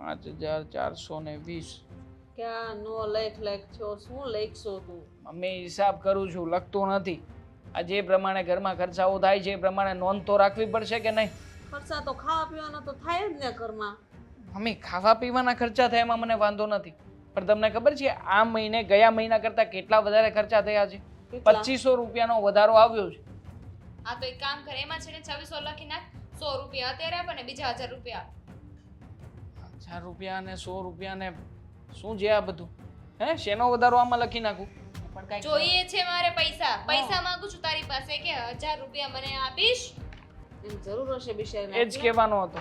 5,420. ક્યાં નો લેખ છો? શું લખશો તું? મમ્મી હિસાબ કરું છું, લખતો નથી. આ જે પ્રમાણે ઘરમાં ખર્ચાઓ થાય છે એ પ્રમાણે નોંધ તો રાખવી પડશે કે નહીં? ખર્ચા તો ખાવા પીવાના તો થાય જ ને ઘરમાં. મમ્મી ખાવા પીવાના ખર્ચા થયા એમાં મને વાંધો નથી, પણ તમને ખબર છે આ મહિને ગયા મહિના કરતાં કેટલા વધારે ખર્ચા થયા છે? કેટલા? 2500 રૂપિયાનો વધારો આવ્યો છે. આ તો એક કામ કરે, એમાં છે ને 2600 લખી નાખ. 100 રૂપિયા અત્યારે આપ અને બીજા 1000 રૂપિયા આપ. 1000 રૂપિયા અને 100 રૂપિયા ને શું છે આ બધું? હે, શેનો વધારો આમાં લખી નાખું? પણ કાંઈક જોઈએ છે મારે પૈસા. પૈસા માંગુ છું તારી પાસે કે 1000 રૂપિયા મને આપીશ. એની જરૂર હશે બિચારીને. એ જ કહેવાનો હતો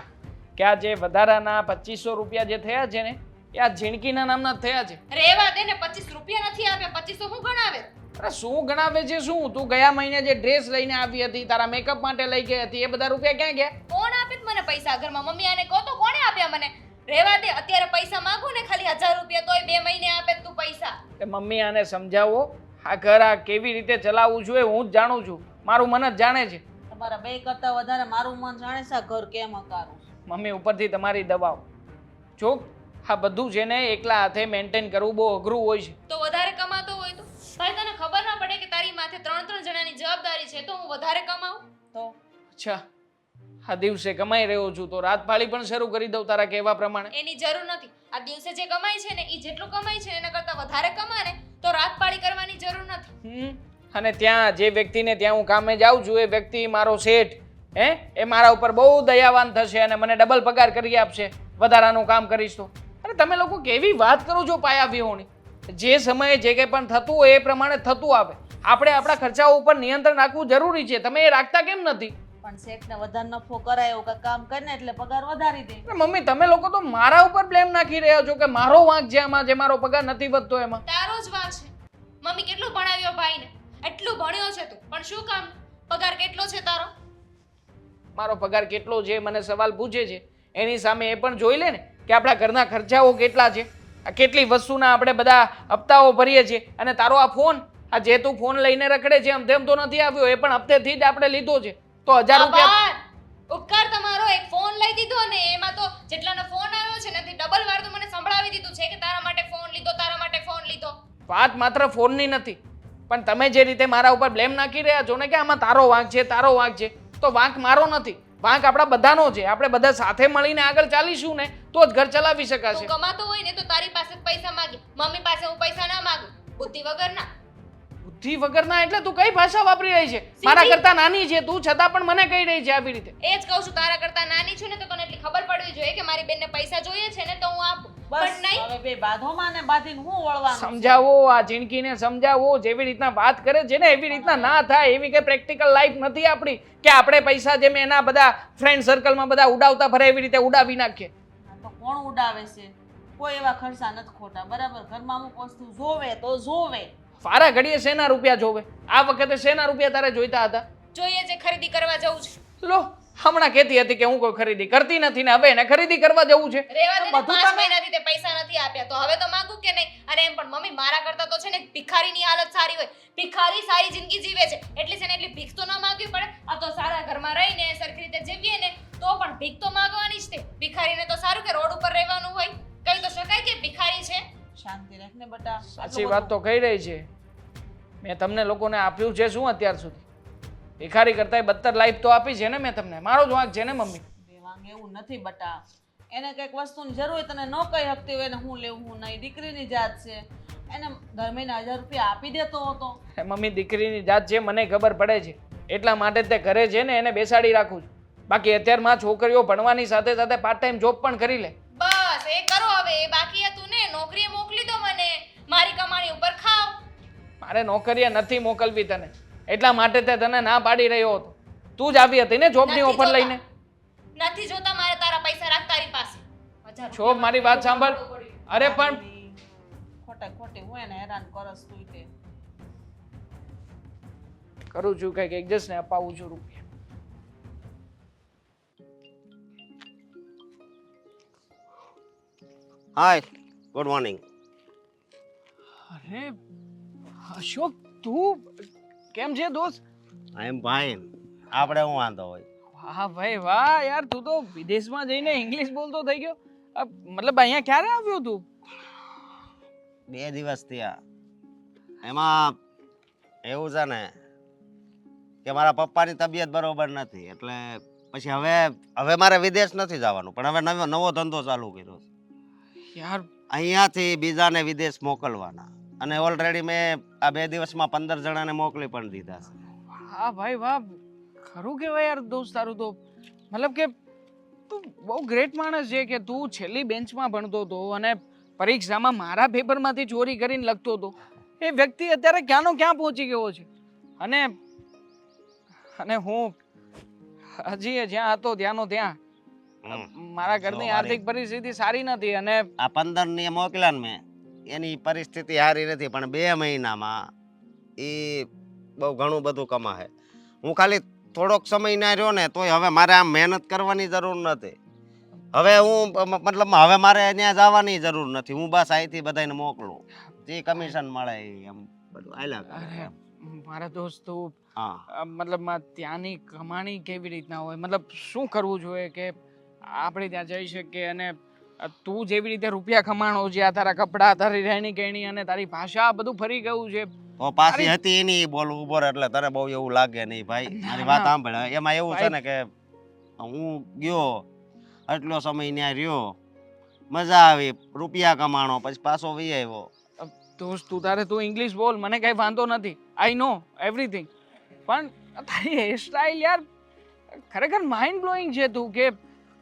કે આ જે વધારાના 2500 રૂપિયા જે થયા છે ને એ આ ઝીણકીના નામના જ થયા છે. રેવા દે ને, 25 રૂપિયા નથી આપ્યા. 2500 શું ગણાવે? અરે શું ગણાવે છે શું? તું ગયા મહિને જે ડ્રેસ લઈને આવી હતી, તારા મેકઅપ માટે લઈ ગઈ હતી, એ બધા રૂપિયા ક્યાં ગયા? કોણ આપે મને પૈસા ઘરમાં? મમ્મી આને કહો તો કોણે આપ્યા મને? રેવા દે, અત્યારે પૈસા માંગુ ને ખાલી 1000 રૂપિયા તોય 2 મહિને આપે તું પૈસા. એ મમ્મી આને સમજાવો, આ ઘર આ કેવી રીતે ચલાવવું જોઈએ હું જ જાણું છું, મારું મન જ જાણે છે. તમારા બે કરતા વધારે મારું મન જાણે છે આ ઘર કેમ હકારું. મમ્મી ઉપરથી તમારી દબાવ. જો આ બધું છે ને એકલા હાથે મેન્ટેન કરવું બહુ અઘરું હોય છે. તો વધારે કમાતો હોય તો ભાઈ તને ખબર ના પડે કે તારી માથે 3 જણાની જવાબદારી છે, તો હું વધારે કમાઉં? તો અચ્છા, આ દિવસે કમાઈ રહ્યો છું તો રાત પાળી પણ શરૂ કરી દઉં તારા કહેવા પ્રમાણે? એની જરૂર નથી. આ દિવસે જે કમાય છે ને એ જેટલું કમાય છે એના કરતાં વધારે કમાને તો રાત પાળી કરવાની જરૂર નથી. અને ત્યાં જે વ્યક્તિને ત્યાં હું કામે જાઉં છું એ વ્યક્તિ મારો શેઠ, એ મારા ઉપર બહુ દયાવાન થશે અને મને ડબલ પગાર કરી આપશે વધારાનું કામ કરીશ તો. અરે તમે લોકો કેવી વાત કરો છો પાયા વિહોણી? જે સમયે જે કંઈ પણ થતું હોય એ પ્રમાણે થતું આવે. આપણે આપણા ખર્ચાઓ ઉપર નિયંત્રણ રાખવું જરૂરી છે. તમે એ રાખતા કેમ નથી? પણ શેઠને વધારે નફો કરાય એવું કાંઈ કામ કરીને એટલે પગાર વધારી દે. અરે મમ્મી તમે લોકો તો મારા ઉપર બ્લેમ નાખી રહ્યા છો કે મારો વાંક છે આમાં, જે મારો પગાર નથી વધતો એમાં. તારો જ વાંક છે. મમ્મી કેટલું ભણાવ્યો ભાઈને? એટલું ભણ્યો છે તું, પણ શું કામ? પગાર કેટલો છે તારો? મારો પગાર કેટલો છે મને સવાલ પૂછે છે, એની સામે એ પણ જોઈ લે ને કે આપણા ઘરના ખર્ચાઓ કેટલા છે, આ કેટલી વસ્તુના આપણે બધા હપ્તાઓ ભરીએ છીએ. અને તારો આ ફોન, આ જે તું ફોન લઈને રખડે છે આમ તેમ તો નથી આવ્યો, એ પણ હપ્તેથી જ આપણે લીધો છે, તો 1000 રૂપિયા. આભાર. ઉપકાર તમારો. એક ફોન લઈ દીધો ને એમાં તો જેટલાનો ફોન આવ્યો છે ને ડબલ વાર તો મને સંભળાવી દીધું છે કે તારા માટે ફોન લીધો, તારા માટે ફોન લીધો. વાત માત્ર ફોનની નથી, પણ તમે જે રીતે મારા ઉપર બ્લેમ નાખી રહ્યા છો ને કે આમાં તારો વાંક છે, તારો વાંક છે, તો વાંક મારો નથી, વાંક આપણા બધાનો છે. આપણે બધા સાથે મળીને આગળ ચાલીશું ને તો જ ઘર ચલાવી શકાશે. તું કમાતો હોય ને તો તારી પાસે જ પૈસા માંગી. મમ્મી પાસે હું પૈસા ના માંગુ. બુદ્ધિ વગરના. બુદ્ધિ વગરના એટલે તું કઈ ભાષા વાપરી રહી છે? મારા કરતા નાની છે તું, છતાં પણ મને કહી રહી છે આવી રીતે. એ જ કહું છું, તારા કરતા નાની છું ને તો તને એટલી ખબર પડવી જોઈએ કે મારી બેનને પૈસા જોઈએ છે ને તો હું આપું. બસ પણ નહીં. હવે બે બાધોમાં ને બાધીને હું વળવાનું છે? સમજાવો, આ જિંદગીને સમજાવો. જેવી રીતના વાત કરે છે ને એવી રીતના ના થાય. એવી કઈ પ્રેક્ટિકલ લાઈફ નથી આપણી કે આપણે પૈસા જેમ એના બધા ફ્રેન્ડ સર્કલમાં બધા ઉડાવતા ફરે એવી રીતે ઉડાવી નાખીએ. આ તો કોણ ઉડાવે છે? કોઈ એવા ખર્ચા નથી ખોટા, બરાબર? ઘરમાં અમુક વસ્તુ જોવે તો જોવે. વારા ઘડીએ શેના રૂપિયા જોવે? આ વખતે શેના રૂપિયા તારે જોઈતા હતા? જોઈએ છે ખરીદી કરવા જવું છે. લો, હમણાં કહેતી હતી કે હું કોઈ ખરીદી કરતી નથી ને હવે એને ખરીદી કરવા જવું છે. રેવા દે ને, બધું 5 તમે- મહિનાથી તે પૈસા નથી આપ્યા તો હવે તો માંગુ કે નહીં? અને એમ પણ મમ્મી મારા કરતા તો છે ને ભિખારીની હાલત સારી હોય. ભિખારી સારી જિંદગી જીવે છે એટલે છે ને એટલી ભીખ તો ના માંગવી પડે. આ તો સારા ઘરમાં રહીને સરખી રીતે જીવીએ ને તો પણ ભીખ તો માંગવાની જ તે. ભિખારીને તો સારું કે રોડ ઉપર રહેવાનું હોય. કહી તો શકાય કે ભિખારી છે. શાંતિ રાખ ને બેટા. સાચી વાત તો કહી રહી છે. મેં તમને લોકોને આપ્યું છે શું અત્યાર સુધી? ભિખારી કરતા બદતર લાઈફ તો આપી છે ને મેં તમને. મારો જ વાંક છે ને મમ્મી? દેવાંગ એવું નથી બટા. એને કંઈક વસ્તુની જરૂર હોય તને ન કહી શકતી હોય ને હું લેવું હું નહીં. દીકરીની જાત છે, એને દર મહિને 1000 રૂપિયા આપી દેતો હતો. એ મમ્મી દીકરીની જાત છે મને ખબર પડે છે, એટલા માટે જ તે ઘરે છે ને એને બેસાડી રાખું છું. બાકી અત્યારમાં છોકરીઓ ભણવાની સાથે સાથે પાર્ટ ટાઈમ જોબ પણ કરી લે. બસ એ કરો હવે. એ બાકી હતું ને, નોકરીએ મોકલી દો મને. મારી કમાણી ઉપર ખાવ. મારે નોકરીએ નથી મોકલવી તને, એટલા માટે તે તને ના પાડી રહ્યો હતો. તું જ આવી હતી ને જોબની નથી ઓફર જોતા. લઈને? નથી જોતા મારે તારા પૈસા રાખ તારી પાસે. 1000 જોબ, મારી વાત સાંભળ. અરે પણ ખોટે ખોટી હું એને હેરાન કરસ તું તે. કરું છું કંઈક એડજસ્ટ ને અપાવું છું રૂપિયા. હાય, ગુડ મોર્નિંગ. અરે અશોક, તું કેમ છે દોસ્ત? આઈ એમ ફાઇન. આપણે હું વાંધો હોય? વાહ ભાઈ વાહ યાર, તું તો વિદેશમાં જઈને ઇંગ્લિશ બોલતો થઈ ગયો. મતલબ અહીંયા ક્યારે આવ્યો તું? 2 દિવસ થયા. એમાં એવું છે ને કે મારા પપ્પાની તબિયત બરોબર નથી, એટલે પછી હવે મારે વિદેશ નથી જવાનું, પણ હવે નવો ધંધો ચાલુ કર્યો છે. યાર અહીંયાથી બીજાને વિદેશ મોકલવાના, અને ઓલરેડી મેં આ 2 દિવસમાં 15 જણાને મોકલી પણ દીધા છે. વાહ ભાઈ વાહ, ખરું કહેવાય યાર દોસ્ત તારું તો. મતલબ કે તું બહુ ગ્રેટ માણસ છે કે તું છેલ્લી બેન્ચમાં ભણતો હતો અને પરીક્ષામાં મારા પેપરમાંથી ચોરી કરીને લખતો હતો. એ વ્યક્તિ અત્યારે ક્યાંનો ક્યાં પહોંચી ગયો છે. અને હું હજી જ્યાં હતો ત્યાંનો ત્યાં. મારા ઘરની આર્થિક પરિસ્થિતિ સારી નથી અને આ 15 ને મોકલ્યા ને મેં, એની પરિસ્થિતિ સારી નથી, પણ 2 મહિનામાં એ બહુ ઘણું બધું કમાશે. હું ખાલી થોડોક સમય ના રહ્યો ને તોય હવે મારે આમ મહેનત કરવાની જરૂર નથી. હવે હું મતલબ હવે મારે ત્યાં જવાની જરૂર નથી. હું બસ અહીંથી બધાને મોકલું, જે કમિશન મળે એમ બધું આયલા કરે. મારા દોસ્ત તું હા, મતલબ ત્યાંની કમાણી કેવી રીતના હોય, મતલબ શું કરવું જોઈએ કે આપણે ત્યાં જઈ શકીએ અને તું જેવી રીતે રૂપિયા કમાણો છે, આ તારા કપડાં, તારી રહેણી કહેણી અને તારી ભાષા બધું ફરી ગયું છે. તો પાછી હતી એની બોલું ઉભો રહે એટલે તને બહુ એવું લાગે નહીં ભાઈ. મારી વાત સાંભળ. એમાં એવું છે ને કે હું ગયો, આટલો સમય ત્યાં રહ્યો, મજા આવી, રૂપિયા કમાણો, પછી પાછો વી આવ્યો. દોસ્ત તું ઇંગ્લિશ બોલ, મને કઈ વાંધો નથી, આઈ નો એવરીથિંગ, પણ તારી હેરસ્ટાઈલ યાર ખરેખર માઇન્ડ બ્લોઈંગ છે. તું કે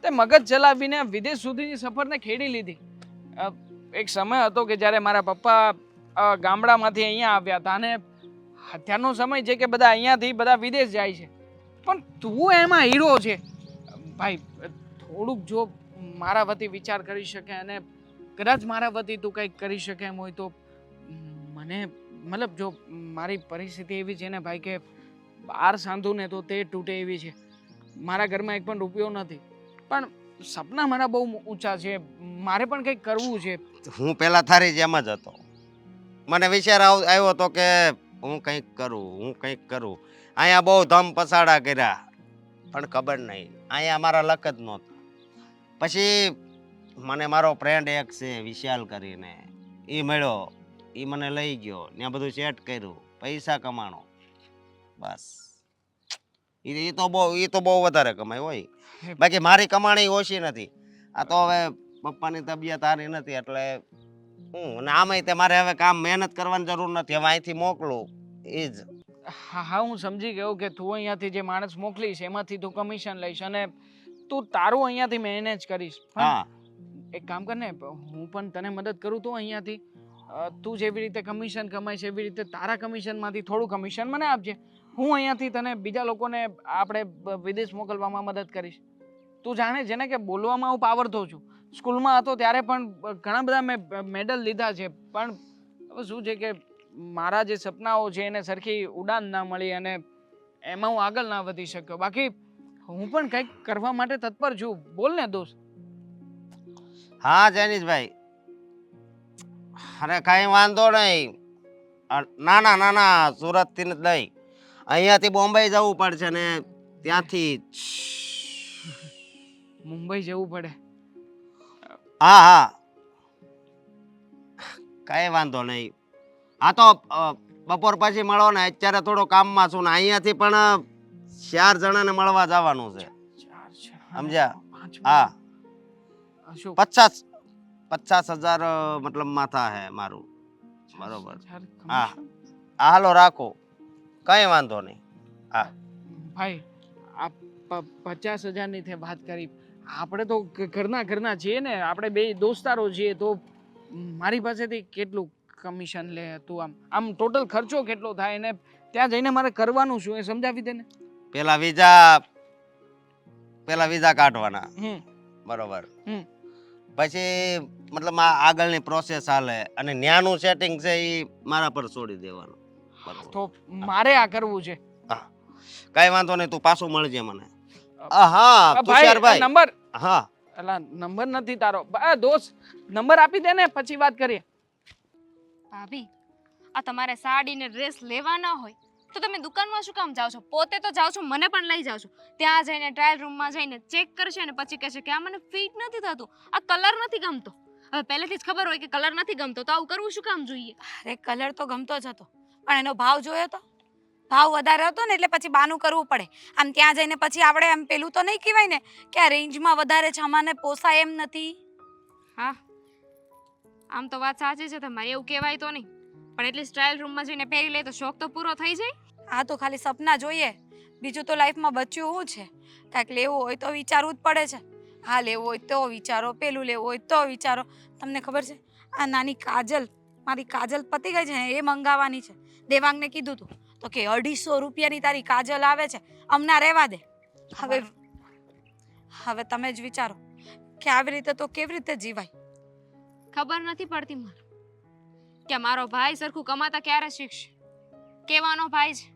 તે મગજ ચલાવીને વિદેશ સુધીની સફરને ખેડી લીધી. એક સમય હતો કે જ્યારે મારા પપ્પા ગામડામાંથી અહીંયા આવ્યા હતા અને અત્યારનો સમય છે કે બધા અહીંયાથી બધા વિદેશ જાય છે, પણ તું એમાં હીરો છે ભાઈ. થોડુંક જો મારા વતી વિચાર કરી શકે અને કદાચ મારા વતી તું કંઈક કરી શકે એમ હોય તો મને, મતલબ જો મારી પરિસ્થિતિ એવી છે ને ભાઈ કે બહાર સાંધું ને તો તે તૂટે એવી છે. મારા ઘરમાં એક પણ રૂપિયો નથી, પણ સપના મારા બહુ ઊંચા છે, મારે પણ કંઈક કરવું છે. હું પેલા થારી જેમ જ હતો. મને વિચાર આવ્યો હતો કે હું કંઈક કરું. અહીંયા બહુ ધમ પસાડા કર્યા, પણ ખબર નહીં, અહીંયા મારા લક જ નહોતું. પછી મને મારો ફ્રેન્ડ એક છે વિશાલ કરીને, એ મળ્યો, એ મને લઈ ગયો, ત્યાં બધું સેટ કર્યું, પૈસા કમાણો. બસ એ તો બહુ વધારે કમાય હોય. બાકી મારી કમાણી ઓછી નથી. આ તો હવે પપ્પાની તબિયત સારી નથી એટલે અને આમાંય તે મારે હવે કામ મહેનત કરવાની જરૂર નથી. હવે અહીંથી મોકલું એ જ. હા, હું સમજી ગયો કે તું અહીંયાથી જે માણસ મોકલીશ એમાંથી તું કમિશન લઈશ અને તું તારું અહીંયાથી મેનેજ કરીશ. હા, એક કામ કર ને, હું પણ તને મદદ કરું તો અહીંયાથી તું જેવી રીતે કમિશન કમાઈશ એવી રીતે તારા કમિશનમાંથી થોડું કમિશન મને આપજે. હું અહીંયાથી તને બીજા લોકોને આપણે વિદેશ મોકલવામાં મદદ કરીશ. તું જાણે છે ને કે બોલવામાં હું પાવરતો છું. સ્કૂલમાં હતો ત્યારે પણ ઘણા બધા મેં મેડલ લીધા છે, પણ હવે શું છે કે મારા જે સપનાઓ છે એને સરખી ઉડાન ના મળી અને એમાં હું આગળ ના વધી શક્યો. બાકી હું પણ કંઈક કરવા માટે તત્પર છું. બોલ ને દોસ્ત. હા જૈનિશભાઈ, અરે કઈ વાંધો નહીં. ના સુરતથી જ નહીં, અહીંયાથી બોમ્બે જવું પડશે ને ત્યાંથી મુંબઈ જવું પડે. હા, કઈ વાંધો નહીં. હા તો બપોર પછી મળો ને, અત્યારે થોડો કામમાં છું ને. અહીંયાથી પણ 4 જણાને મળવા જવાનું છે, સમજ્યા? હા, 50,000 મતલબ માથા હે મારું, બરોબર? હા, હાલો રાખો, કઈ વાંધો નહીં. હા ભાઈ, આ 50,000 ની તે વાત કરી. આપણે તો ઘરના છીએ ને, આપણે બે દોસ્તારો છીએ, તો મારી પાસેથી કેટલું કમિશન લે તું? આમ ટોટલ ખર્ચો કેટલો થાય ને ત્યાં જઈને મારે કરવાનું શું એ સમજાવી દે ને. પેલા વિઝા કાઢવાના, બરોબર? પછી મતલબ આગળની પ્રોસેસ હાલે અને ન્યાનું સેટિંગ છે એ મારા પર છોડી દેવાનું. તો મારે આ કરવું છે. હા, કઈ વાંધો નહીં, તું પાછું મળજે મને. હા તુષારભાઈ, નંબર? હા, એલા નંબર નથી તારો દોસ્ત, નંબર આપી દે ને, પછી વાત કરીએ. ભાભી, આ તમારે સાડી ને ડ્રેસ લેવાના હોય તો તમે દુકાનમાં શું કામ જાઓ છો? પોતે તો જાઓ છો, મને પણ લઈ જાઓ છો. ત્યાં જઈને ટ્રાયલ રૂમમાં જઈને ચેક કરશે અને પછી કહેશે કે આ મને ફિટ નથી થતું, આ કલર નથી ગમતો. હવે પહેલેથી જ ખબર હોય કે કલર નથી ગમતો તો આવું કરવું શું કામ જોઈએ? અરે કલર તો ગમતો જ હતો, પણ એનો ભાવ જોયો તો ભાવ વધારે હતો ને એટલે પછી બાનું કરવું પડે. આમ ત્યાં જઈને પછી આપણે એમ પેલું તો નહીં કહેવાય ને કે આ રેન્જમાં વધારે છે, અમાને પોસાય એમ નથી. હા, આમ તો વાત સાચી છે તમારી, એવું કહેવાય તો નહીં, પણ એટલીસ્ટ ટ્રાયલ રૂમમાં જઈને પહેરી લે તો શોખ તો પૂરો થઈ જાય. આ તો ખાલી સપના જોઈએ, બીજું તો લાઈફમાં બચ્યું શું છે? કાંઈક લેવું હોય તો વિચારવું જ પડે છે. આ લેવું હોય તો વિચારો, પેલું લેવું હોય તો વિચારો. તમને ખબર છે આ નાની કાજલ, મારી કાજલ પતી ગઈ છે ને એ મંગાવવાની છે. દેવાંગને કીધું તું તો કે 250 રૂપિયાની તારી કાજલ આવે છે, હમણાં રહેવા દે. હવે તમે જ વિચારો કે આવી રીતે તો કેવી રીતે જીવાય? ખબર નથી પડતી મને કે મારો ભાઈ સરખું કમાતા ક્યારે શીખશે. કેવાનો ભાઈ છે?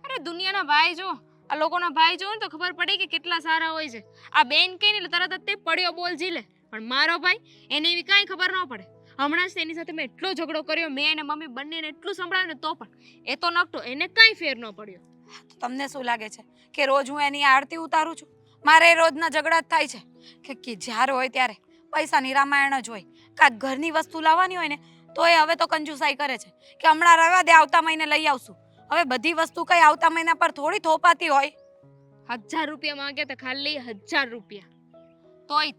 અરે દુનિયાના ભાઈ જો, આ લોકોના ભાઈ જો ને તો ખબર પડે કે કેટલા સારા હોય છે. આ બેન કહીને એટલે તરત જ તે પડ્યો બોલ ઝીલે, પણ મારો ભાઈ એને એવી કાંઈ ખબર ન પડે. હમણાં જ તેની સાથે મેં એટલો ઝઘડો કર્યો, મેં અને મમ્મી બંનેને એટલું સંભળાવ્યું ને તો પણ એ તો નકટો, એને કાંઈ ફેર ન પડ્યો. તો તમને શું લાગે છે કે રોજ હું એની આરતી ઉતારું છું? મારે રોજના ઝઘડા જ થાય છે કે જ્યારે હોય ત્યારે પૈસાની રામાયણ જ હોય. કાંઈક ઘરની વસ્તુ લાવવાની હોય ને તો એ હવે તો કંજુસાઈ કરે છે કે હમણાં રહેવા દે, આવતા મહિને લઈ આવશું. હવે બધી વસ્તુ કઈ આવતા મહિના પર થોડી થોપાતી હોય. 1000 રૂપિયા માંગ્યા હતા, ખાલી 1000 રૂપિયા. તોય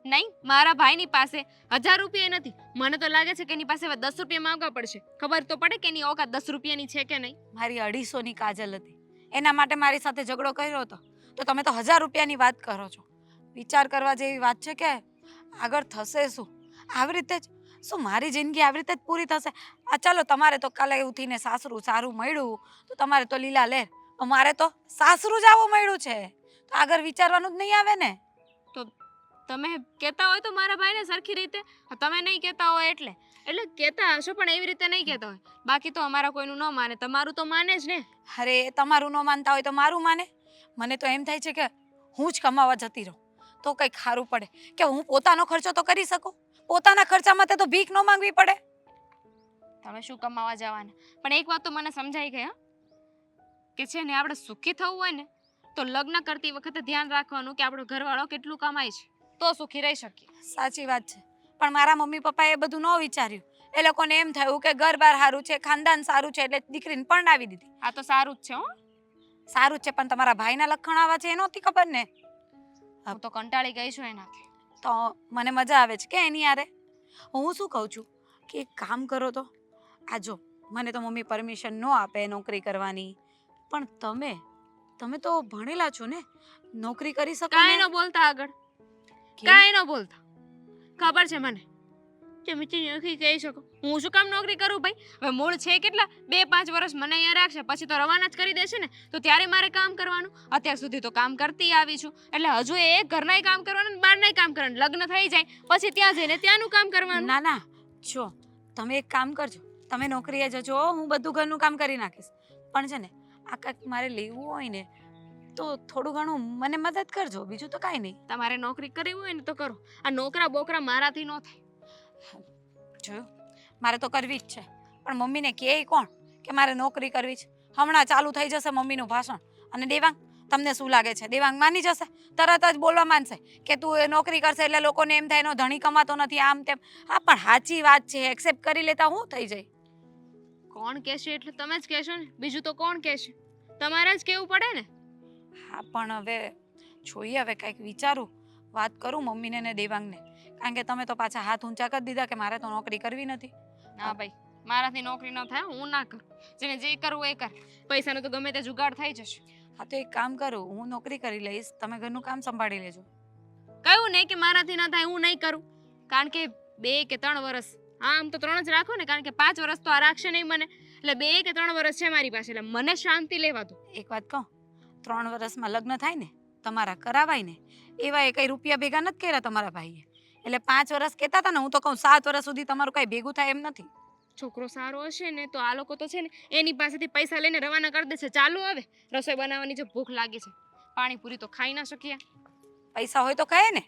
નહીં, મારા ભાઈની પાસે 1000 રૂપિયા નથી. મને તો લાગે છે કે એની પાસે હવે 10 રૂપિયા માંગવા પડશે. ખબર તો પડે કે એની ઓકાત 10 રૂપિયાની છે કે નહીં. મારી 250ની કાજલ હતી, એના માટે મારી સાથે ઝઘડો કર્યો હતો, તો તમે તો 1000 રૂપિયાની વાત કરો છો. વિચાર કરવા જેવી વાત છે કે આગળ થશે શું? આવી રીતે જ શું મારી જિંદગી આવી રીતે જ પૂરી થશે? આ ચાલો, તમારે તો કાલે ઉઠીને સાસરું સારું મળ્યું તો તમારે તો લીલા લહેર, અમારે તો સાસરું જ આવું મળ્યું છે તો આગળ વિચારવાનું જ નહીં આવે ને. તો તમે કહેતા હોય તો મારા ભાઈને સરખી રીતે, તમે નહીં કહેતા હોય એટલે કહેતા હશો પણ એવી રીતે નહીં કહેતા હોય. બાકી તો અમારા કોઈનું ન માને, તમારું તો માને જ ને. અરે તમારું ન માનતા હોય તો મારું માને. મને તો એમ થાય છે કે હું જ કમાવા જતી રહું તો કંઈક સારું પડે, કે હું પોતાનો ખર્ચો તો કરી શકું. પોતાના ખર્ચા માટે તો ભીખ ન માંગવી પડે. તમે શું કમાવા જવાના? પણ એક વાત તો મને સમજાઈ ગઈ, કે છે ને આપણે સુખી થવું હોય ને તો લગ્ન કરતી વખતે ધ્યાન રાખવાનું કે આપણો ઘરવાળો કેટલું કમાય છે, તો સુખી રહી શકીએ. સાચી વાત છે, પણ મારા મમ્મી પપ્પાએ એ બધું ન વિચાર્યું. એ લોકોને એમ થયું કે ઘર બાર સારું છે, ખાનદાન સારું છે એટલે દીકરીને પરણાવી દીધી. આ તો સારું જ છે. હો, સારું જ છે, પણ તમારા ભાઈના લખણ આવા છે એ નહોતી ખબર ને. હું તો કંટાળી ગઈ છું એનાથી. તો મને મજા આવે છે કે એની યારે. હું શું કહું છું કે એક કામ કરો તો, આ જો મને તો મમ્મી પરમિશન ન આપે નોકરી કરવાની, પણ તમે તો ભણેલા છો ને, નોકરી કરી શકો કાંઈ ને. ન બોલતા આગળ, કાંઈ ન બોલતા. ખબર છે મને કે મીઠી નોકરી કહી શકો. હું શું કામ નોકરી કરું ભાઈ? હવે મૂળ છે કેટલા, 2-5 વર્ષ મને અહીંયા રાખશે, પછી તો રવાના જ કરી દેશે ને, તો ત્યારે મારે કામ કરવાનું. અત્યાર સુધી તો કામ કરતી આવી છું, એટલે હજુ એ ઘરનાય કામ કરવાનું ને બહારનાય કામ કરવાનું. લગ્ન થઈ જાય પછી ત્યાં જઈને ત્યાંનું કામ કરવાનું. ના ના, જો તમે એક કામ કરજો, તમે નોકરીએ જજો, હું બધું ઘરનું કામ કરી નાખીશ. પણ છે ને આ કાંઈક મારે લેવું હોય ને તો થોડું ઘણું મને મદદ કરજો, બીજું તો કાંઈ નહીં. તમારે નોકરી કરવી હોય ને તો કરો, આ નોકરા બોકરા મારાથી ન થાય. જોયું, મારે તો કરવી જ છે, પણ મમ્મીને કહે કોણ કે મારે નોકરી કરવી છે? હમણાં ચાલુ થઈ જશે મમ્મીનું ભાષણ. અને દેવાંગ, તમને શું લાગે છે દેવાંગ માની જશે? તરત જ બોલવા માંડશે કે તું એ નોકરી કરશે એટલે લોકોને એમ થાય એનો ધણી કમાતો નથી, આમ તેમ. હા, પણ સાચી વાત છે, એક્સેપ્ટ કરી લેતા હું થઈ જાય. કોણ કહેશે એટલે તમે જ કહેશો ને, બીજું તો કોણ કહેશે? તમારે જ કહેવું પડે ને. હા, પણ હવે જોઈએ, હવે કંઈક વિચારું, વાત કરું મમ્મીને ને દેવાંગને, કારણ કે તમે તો પાછા હાથ ઊંચા કરી દીધા કે મારે તો નોકરી કરવી નથી. હા ભાઈ, મારાથી નોકરી ન થાય, હું ના કરું. જેને જે કરવું એ કર, પૈસાનો તો ગમે તે જુગાડ થઈ જશે. હા, તો એક કામ કરું, હું નોકરી કરી લઈશ, તમે ઘરનું કામ સંભાળી લેજો. કહ્યું ને કે મારાથી ન થાય, હું નહીં કરું. કારણ કે 2 કે 3 વર્ષ, આમ તો 3 જ રાખો ને, કારણ કે 5 વર્ષ તો આ રાખશે નહીં મને, એટલે 2 કે 3 વર્ષ છે મારી પાસે, એટલે મને શાંતિ લેવા દો. એક વાત કહું, 3 વર્ષમાં લગ્ન થાય ને તમારા, કરાવાય ને, એવા એ કઈ રૂપિયા ભેગા નથી કર્યા તમારા ભાઈએ. એટલે 5 વર્ષ કહેતા હતા ને, હું તો કહું 7 વર્ષ સુધી તમારું કઈ ભેગું થાય એમ નથી. છોકરો સારો હશે ને તો આ લોકો તો છે ને એની પાસેથી પૈસા લઈને રવાના કરી દેશે. ચાલુ હવે રસોઈ બનાવવાની જો ભૂખ લાગી છે, પાણીપુરી તો ખાઈ ના શકીએ. પૈસા હોય તો કહે ને.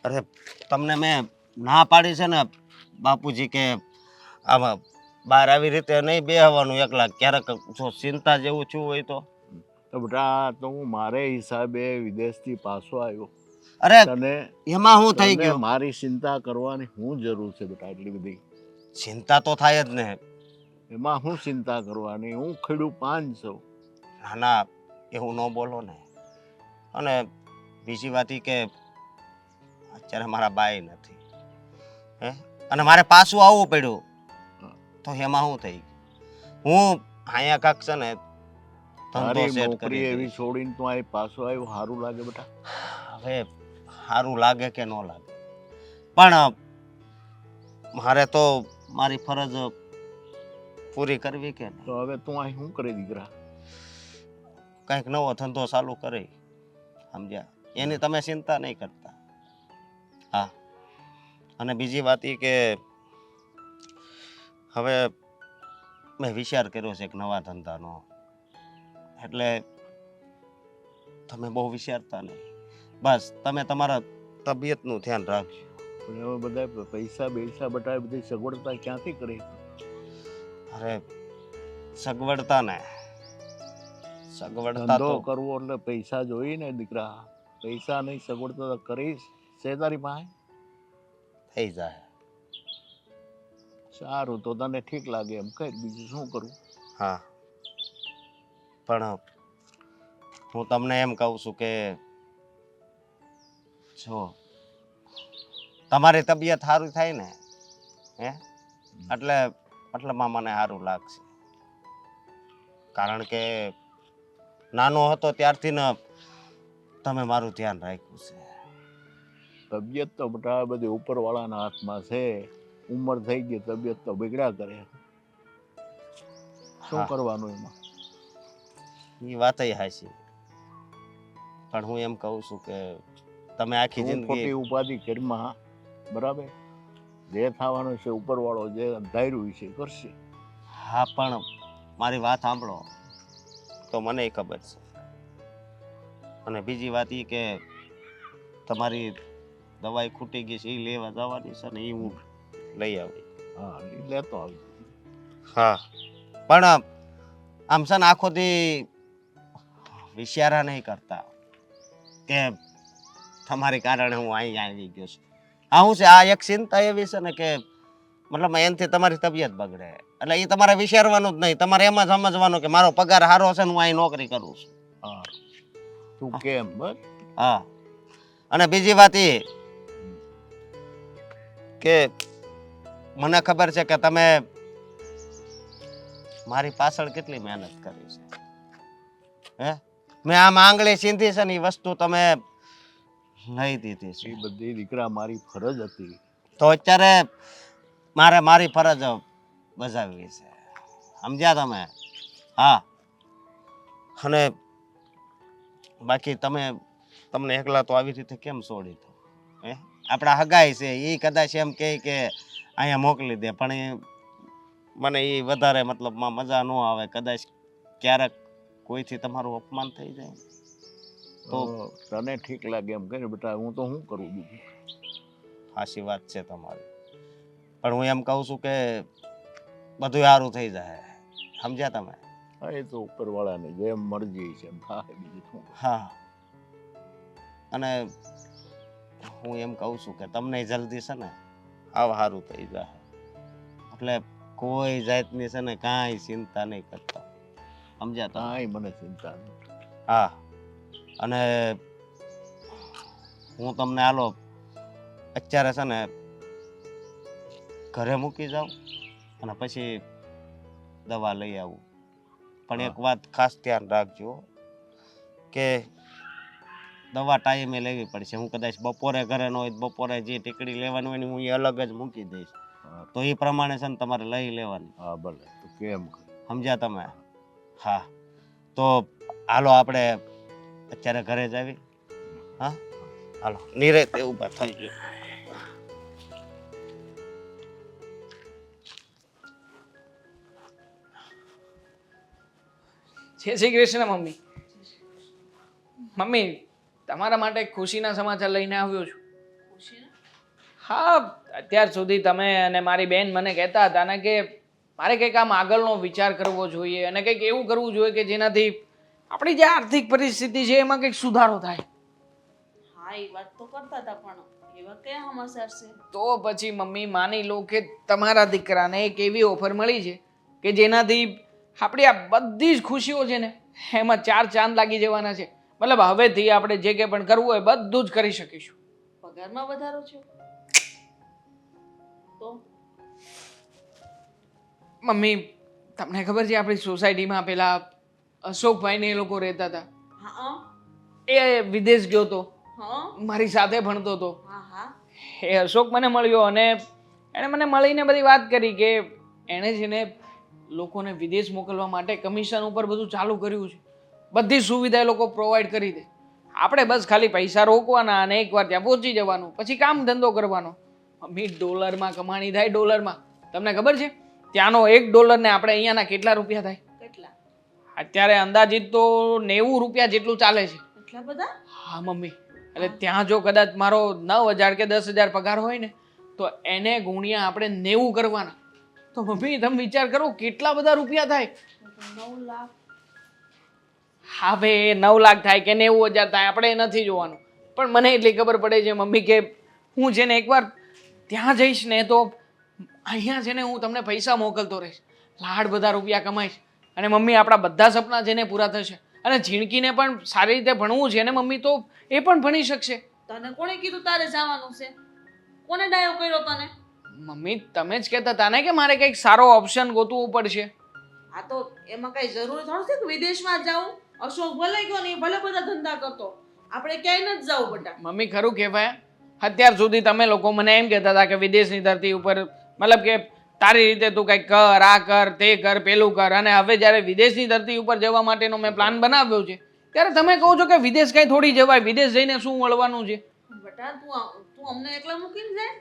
અરે તમને મેં ના પાડી છે ને બાપુજી કે આમાં બહાર આવી રીતે નહીં બેહવાનું એકલા, ક્યારેક જો ચિંતા જેવું થયું હોય તો. તો બેટા તો હું મારે હિસાબે વિદેશથી પાછો આવ્યો. અરે તને એમાં શું થઈ તને ગયું? મારી ચિંતા કરવાની શું જરૂર છે બેટા એટલી બધી? ચિંતા તો થાય જ ને. એમાં શું ચિંતા કરવાની? હું ખેડૂ પાન છું. ના ના, એવું ન બોલો ને. અને બીજી વાત ઈ કે અત્યારે મારા બાઈ નથી, હે, અને મારે પાછું આવવું પડ્યું, તો એમાં શું થઈ ગયું? હું અહીંયા કાંક છે ને ધંધો તારી સેટ નોકરી કરી એવી દઈશ. છોડીને તું અહીં પાછો આવ્યો, સારું લાગે બેટા? હવે સારું લાગે કે ન લાગે, પણ મારે તો મારી ફરજ પૂરી કરવી કે નહીં? તો હવે તું અહીં શું કરે દીકરા? કંઈક નવો ધંધો ચાલુ કરી, સમજ્યા? એની તમે ચિંતા નહીં કરતા. હા, અને બીજી વાત એ કે હવે મેં વિચાર કર્યો છે એક નવા ધંધાનો, એટલે તમે બહુ વિચારતા નહીં. બસ તમે તમારા તબિયતનું ધ્યાન રાખજો. પણ હવે બધા પૈસા બેટા બધી સગવડતા ક્યાંથી કરી? અરે સગવડતા ને સગવડતા ધંધો તો કરવો એટલે પૈસા જોઈએ ને દીકરા. પૈસા નહીં સગવડતા તો કરીશ છે તારી પાસે? થઈ જાય. સારું, તો તને ઠીક લાગે એમ કઈ, બીજું શું કરું? હા, પણ હું તમને એમ કહું છું કે જો તમારી તબિયત સારું થાય ને, હે, એટલેમાં મને સારું લાગશે. કારણ કે નાનો હતો ત્યારથી ને તમે મારું ધ્યાન રાખ્યું છે. તબિયત તો બેટા બધી ઉપરવાળાના હાથમાં છે. ઉંમર થઈ ગઈ, તબિયત તો બગડ્યા કરે. શું હા. કરવાનું એમાં? એ વાત હાચી, પણ હું એમ કહું છું કે તમે આખી હું ખોટી જિંદગી ઉપાધિ ઘરમાં, બરાબર? જે થવાનું છે ઉપરવાળો જે ધાર્યું છે કરશે. હા, પણ મારી વાત સાંભળો તો મને ખબર છે. અને બીજી વાત એ કે તમારી દવાઈ ખૂટી ગઈ છે, એ લેવા જવાની છે ને, એ હું લઈ આવી. હા, ઈ લેતો આવી. હા, પણ આમ છે ને આખો દી વિચારા નહીં કરતા કે તમારી કારણે હું અહીં આવી ગયો છું. આ શું છે, આ એક ચિંતા એવી છે ને કે મતલબ એનાથી તમારી તબિયત બગડે, એટલે એ તમારે વિચારવાનું જ નહીં. તમારે એમ જ સમજવાનું કે મારો પગાર સારો છે ને હું અહીં નોકરી કરું છું. હા, તું કેમ બસ? હા, અને બીજી વાત એ કે મને ખબર છે કે તમે મારી પાછળ કેટલી મહેનત કરી છે. હે, મેં આમ આંગળી સીંધી છે ને એ વસ્તુ તમે લઈ દીધી છે. એ બધી દીકરા મારી ફરજ હતી. તો અત્યારે મારે મારી ફરજ બજાવવી છે, સમજ્યા તમે? હા, અને બાકી તમને એકલા તો આવી રીતે કેમ છોડી દો? હે, આપણા હગાઈ છે, એ કદાચ એમ કહે કે અહીંયા મોકલી દે, પણ મને એ વધારે મતલબમાં મજા ન આવે. કદાચ ક્યારેક કોઈથી તમારું અપમાન થઈ જાય તો તને ઠીક લાગે એમ કહે બેટા, હું તો શું કરું બીજું? સાચી વાત છે તમારી, પણ હું એમ કહું છું કે બધું સારું થઈ જાય, સમજ્યા તમે? હા, એ તો ઉપરવાળાની જેમ મરજી છે એમ થાય, બીજું શું કરું? હા, અને હું એમ કહું છું કે તમને જલ્દી છે ને આવ સારું થઈ જાય, એટલે કોઈ જાતની છે ને કાંઈ ચિંતા નહીં કરતા, સમજ્યા તમે? કાંઈ મને ચિંતા નહીં. હા, અને હું તમને હાલો અત્યારે છે ને ઘરે મૂકી જાઉં અને પછી દવા લઈ આવું. પણ એક વાત ખાસ ધ્યાન રાખજો કે દવા ટાઈમે લેવી પડશે. હું કદાચ બપોરે ઘરે ન હોય, બપોરે જે ટીકડી લેવાની હોય ને હું એ અલગ જ મૂકી દઈશ, હા, તો એ પ્રમાણે છે ને તમારે લઈ લેવાની, હા ભલે, તો કેમ કરે? સમજ્યા તમે? હા, તો હાલો આપણે અત્યારે ઘરે જ આવી. હા, હાલો નિરાંતે ઊભા થઈ ગયો. જય શ્રી કૃષ્ણ મમ્મી. મમ્મી, તમારા માટે ખુશીના સમાચાર લઈને આવ્યો છું. ખુશીના? હા, અત્યાર સુધી તમે અને મારી બેન મને કહેતા હતા ને કે મારે કંઈક આમ આગળનો વિચાર કરવો જોઈએ અને કંઈક એવું કરવું જોઈએ કે જેનાથી આપણી જે આર્થિક પરિસ્થિતિ છે એમાં કંઈક સુધારો થાય. હા એ વાત તો કરતા હતા પણ એવા કયા સમાચાર છે? તો પછી મમ્મી માની લો કે તમારા દીકરાને એક એવી ઓફર મળી છે કે જેનાથી આપણી આ બધી જ ખુશીઓ છે ને એમાં 4 ચાંદ લાગી જવાના છે. મતલબ હવેથી આપણે જે કંઈ પણ કરવું હોય બધું જ કરી શકીશું. પગારમાં વધારો છે તો મમ્મી તમને ખબર છે આપણી સોસાયટીમાં પેલા અશોકભાઈ ને એ લોકો રહેતા હતા, હા એ વિદેશ ગયો તો, હા મારી સાથે ભણતો હતો. હા હા એ અશોક મને મળ્યો અને એણે મને મળીને બધી વાત કરી કે એણે છે ને લોકોને વિદેશ મોકલવા માટે કમિશન ઉપર બધું ચાલુ કર્યું છે. બધી સુવિધા એ લોકો પ્રોવાઈડ કરી દે. આપણે બસ ખાલી પૈસા રોકવાના અને એકવાર ત્યાં પહોંચી જવાનું, પછી કામ ધંધો કરવાનો. મમ્મી ડોલરમાં કમાણી થાય, ડોલરમાં. તમને ખબર છે ત્યાંનો $1 ને આપણે અહીંયાના કેટલા રૂપિયા થાય? કેટલા? અત્યારે અંદાજિત તો 90 રૂપિયા જેટલું ચાલે છે. એટલા બધા? હા મમ્મી, એટલે ત્યાં જો કદાચ મારો 9,000 કે 10,000 પગાર હોય ને તો એને ગુણ્યા આપણે 90 કરવાના. તો મમ્મી તમે વિચાર કરો કેટલા બધા રૂપિયા થાય. 9 લાખ. હા ભાઈ 9 લાખ થાય કે 90,000 થાય આપણે નથી જોવાનું, પણ મને એટલી ખબર પડે છે મમ્મી કે હું છે ને એકવાર ત્યાં જઈશ ને તો અહીંયા છે ને હું તમને પૈસા મોકલતો રહીશ, લાડ બધા રૂપિયા કમાઈશ અને મમ્મી આપણા બધા સપના છે ને પૂરા થશે. અને ઝીણકીને પણ સારી રીતે ભણવું છે ને મમ્મી, તો એ પણ ભણી શકશે. તને કોણે કીધું તારે જવાનું છે? કોને ડાયો કર્યો તને? મમ્મી તમે જ કહેતા હતા ને કે મારે કંઈક સારો ઓપ્શન ગોતવું પડશે. આ તો એમાં કઈ જરૂરી થોડું છે કે વિદેશમાં જાવું? અશોક ભલે ગયો ને એ ભલે બધા ધંધા કરતો, આપણે ક્યાંય નથી જવું બેટા. મમ્મી ખરું કહેવાય, અત્યાર સુધી તમે લોકો મને એમ કહેતા હતા કે વિદેશની ધરતી ઉપર મતલબ કે તારી રીતે તું કંઈક કર, આ કર, તે કર, પેલું કર, અને હવે જ્યારે વિદેશની ધરતી ઉપર જવા માટેનો મેં પ્લાન બનાવ્યો છે ત્યારે તમે કહો છો કે વિદેશ કઈ થોડી જવાય, વિદેશ જઈને શું મળવાનું છે? બેટા તું અમને એકલા મૂકીને જાય?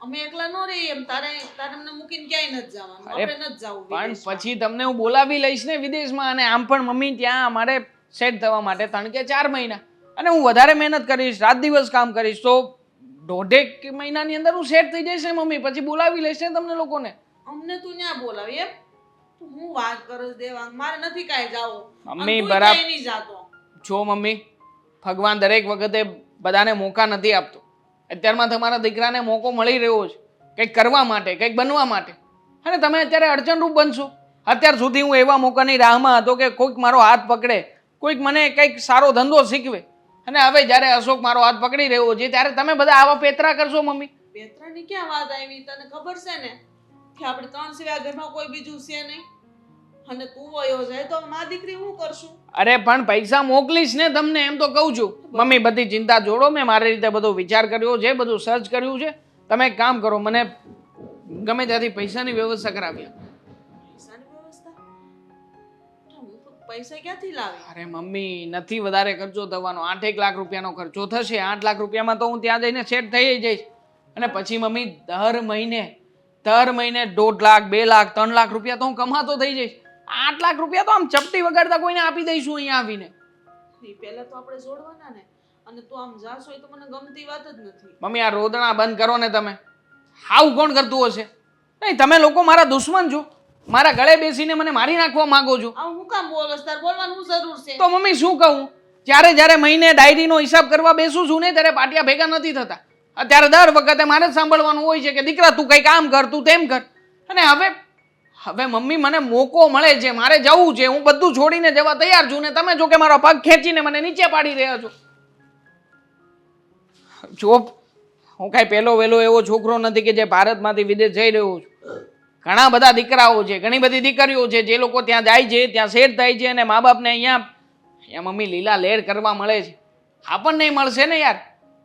અમે એકલા ન રહીએ એમ, તારે તારે અમને મૂકીને ક્યાંય નથી જવાનું, આપણે નથી જવું પણ વિદેશમાં. પછી તમને હું બોલાવી લઈશ ને વિદેશમાં, અને આમ પણ મમ્મી ત્યાં અમારે સેટ થવા માટે 3 કે 4 મહિના, અને હું વધારે મહેનત કરીશ, રાત દિવસ કામ કરીશ, તો 1.5 મહિનાની અંદર હું સેટ થઈ જઈશ ને મમ્મી, પછી બોલાવી લઈશ ને તમને લોકોને. અમને તું ન્યા બોલાવી એમ? તું હું વાત કરસ દેવાંગ? મારે નથી કાંઈ જાવું. મમ્મી, અને તુંય બરાબર. ક્યાંય નહીં જાતો. જો મમ્મી, ભગવાન દરેક વખતે બધાને મોકા નથી આપતો. અત્યારમાં તમારા દીકરાને મોકો મળી રહ્યો છે કંઈક કરવા માટે, કંઈક બનવા માટે, અને તમે અત્યારે અડચણરૂપ બનશો. અત્યાર સુધી હું એવા મોકાની રાહમાં હતો કે કોઈક મારો હાથ પકડે, કોઈક મને કંઈક સારો ધંધો શીખવે, અને હવે જ્યારે અશોક મારો હાથ પકડી રહ્યો છે ત્યારે તમે બધા આવા પેતરા કરશો મમ્મી. પેત્રાની ક્યાં વાત આવી? તને ખબર છે ને કે આપણે 3 સિવાય ઘરમાં કોઈ બીજું છે નહીં, અને તું વયો જાય તો મા દીકરી શું કરશું? અરે પણ પૈસા મોકલીશ ને તમને, એમ તો કહું છું મમ્મી. બધી ચિંતા જોડો, મેં મારી રીતે બધો વિચાર કર્યો છે, બધું સર્ચ કર્યું છે. તમે એક કામ કરો, મને ગમે ત્યાંથી પૈસાની વ્યવસ્થા કરાવી આપો. પૈસાની વ્યવસ્થા? તો હું તો પૈસા ક્યાંથી લાવી? અરે મમ્મી, નથી વધારે ખર્ચો થવાનો, 8 લાખ રૂપિયાનો ખર્ચો થશે. 8 લાખ રૂપિયામાં તો હું ત્યાં જઈને સેટ થઈ જઈશ. અને પછી મમ્મી દર મહિને 1.5 લાખ, 2 લાખ, 3 લાખ રૂપિયા તો હું કમાતો થઈ જઈશ. 8 લાખ રૂપિયા તો આમ ચપટી વગાડતા કોઈને આપી દઈશું અહીંયા આવીને. એ પહેલા તો આપણે જોડવાના ને, અને તું આમ જાશો એ તો મને ગમતી વાત જ નથી. મમ્મી આ રોદણા બંધ કરો ને તમે. હાવ કોણ કરતું હશે? નહીં, તમે લોકો મારા દુશ્મન છો, મારા ગળે બેસીને મને મારી નાખવા માંગો છો. આ હું કામ બોલસ? તાર બોલવાનું શું જરૂર છે? તો મમ્મી શું કહું, જ્યારે જ્યારે મહિને ડાયરીનો હિસાબ કરવા બેસું છું ને ત્યારે પાટિયા ભેગા નથી થતા. અત્યારે દર વખતે મારે જ સાંભળવાનું હોય છે કે દીકરા તું કંઈ કામ કર, તું તેમ કર. અને હવે મમ્મી મને મોકો મળે છે, મારે જવું છે, હું બધું છોડીને જવા તૈયાર છું, ને તમે જો કે મારો પગ ખેંચીને મને નીચે પાડી રહ્યા છો. જો હું કાંઈ પહેલો વહેલો એવો છોકરો નથી કે જે ભારતમાંથી વિદેશ જઈ રહ્યો છું. ઘણા બધા દીકરાઓ છે, ઘણી બધી દીકરીઓ છે જે લોકો ત્યાં જાય છે, ત્યાં સેટ થાય છે, અને મા બાપને અહીંયા મમ્મી લીલા લેર કરવા મળે છે. આપણને નહીં મળશે ને યાર,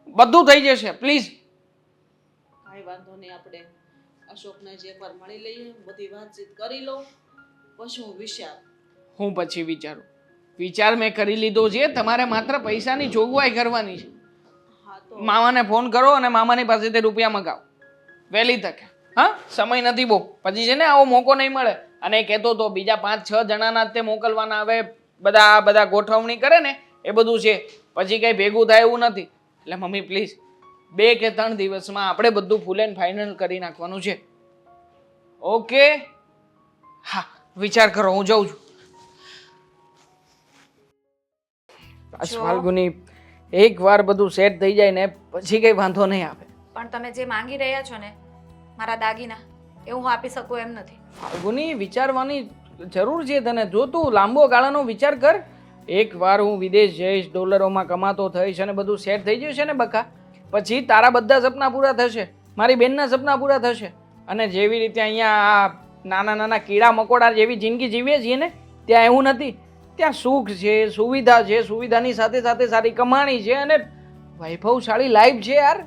બધું થઈ જશે. પ્લીઝ કાંઈ વાંધો નહીં, આપણે અશોકને જે એકવાર મળી લઈએ, બધી વાતચીત કરી લો, પછી હું હું પછી વિચારું. વિચાર મેં કરી લીધો છે, તમારે માત્ર પૈસાની જોગવાઈ કરવાની છે. હા તો મામાને ફોન કરો અને મામાની પાસેથી રૂપિયા મગાવો વહેલી તકે. હા, સમય નથી બહુ, પછી છે ને આવો મોકો નહીં મળે. અને એ કહેતો તો બીજા 5-6 જણાના જ તે મોકલવાના, હવે બધા ગોઠવણી કરે ને એ બધું છે, પછી કંઈ ભેગું થાય એવું નથી. એટલે મમ્મી પ્લીઝ 2 કે 3 દિવસમાં આપણે બધું ફૂલ એન્ડ ફાઇનલ કરી નાખવાનું છે. ઓકે? હા, વિચાર કરો, હું જાઉં છું. બસ જો. ફાલ્ગુની, એકવાર બધું સેટ થઈ જાય ને પછી કઈ વાંધો નહીં આવે. પણ તમે જે માંગી રહ્યા છો ને મારા દાગીના એ હું આપી શકું એમ નથી. ફાલ્ગુની, વિચારવાની જરૂર છે તને. જો તું લાંબો ગાળાનો વિચાર કર. એકવાર હું વિદેશ જઈશ, ડોલરોમાં કમાતો થઈશ અને બધું સેટ થઈ જશે ને બકા, પછી તારા બધા સપના પૂરા થશે, મારી બેનના સપના પૂરા થશે. અને જેવી રીતે અહીંયા આ નાના નાના કીડા મકોડા જેવી જિંદગી જીવીએ છીએ ને, ત્યાં એવું નથી. ત્યાં સુખ છે, સુવિધા છે, સુવિધાની સાથે સાથે સારી કમાણી છે અને વૈભવશાળી લાઈફ છે યાર.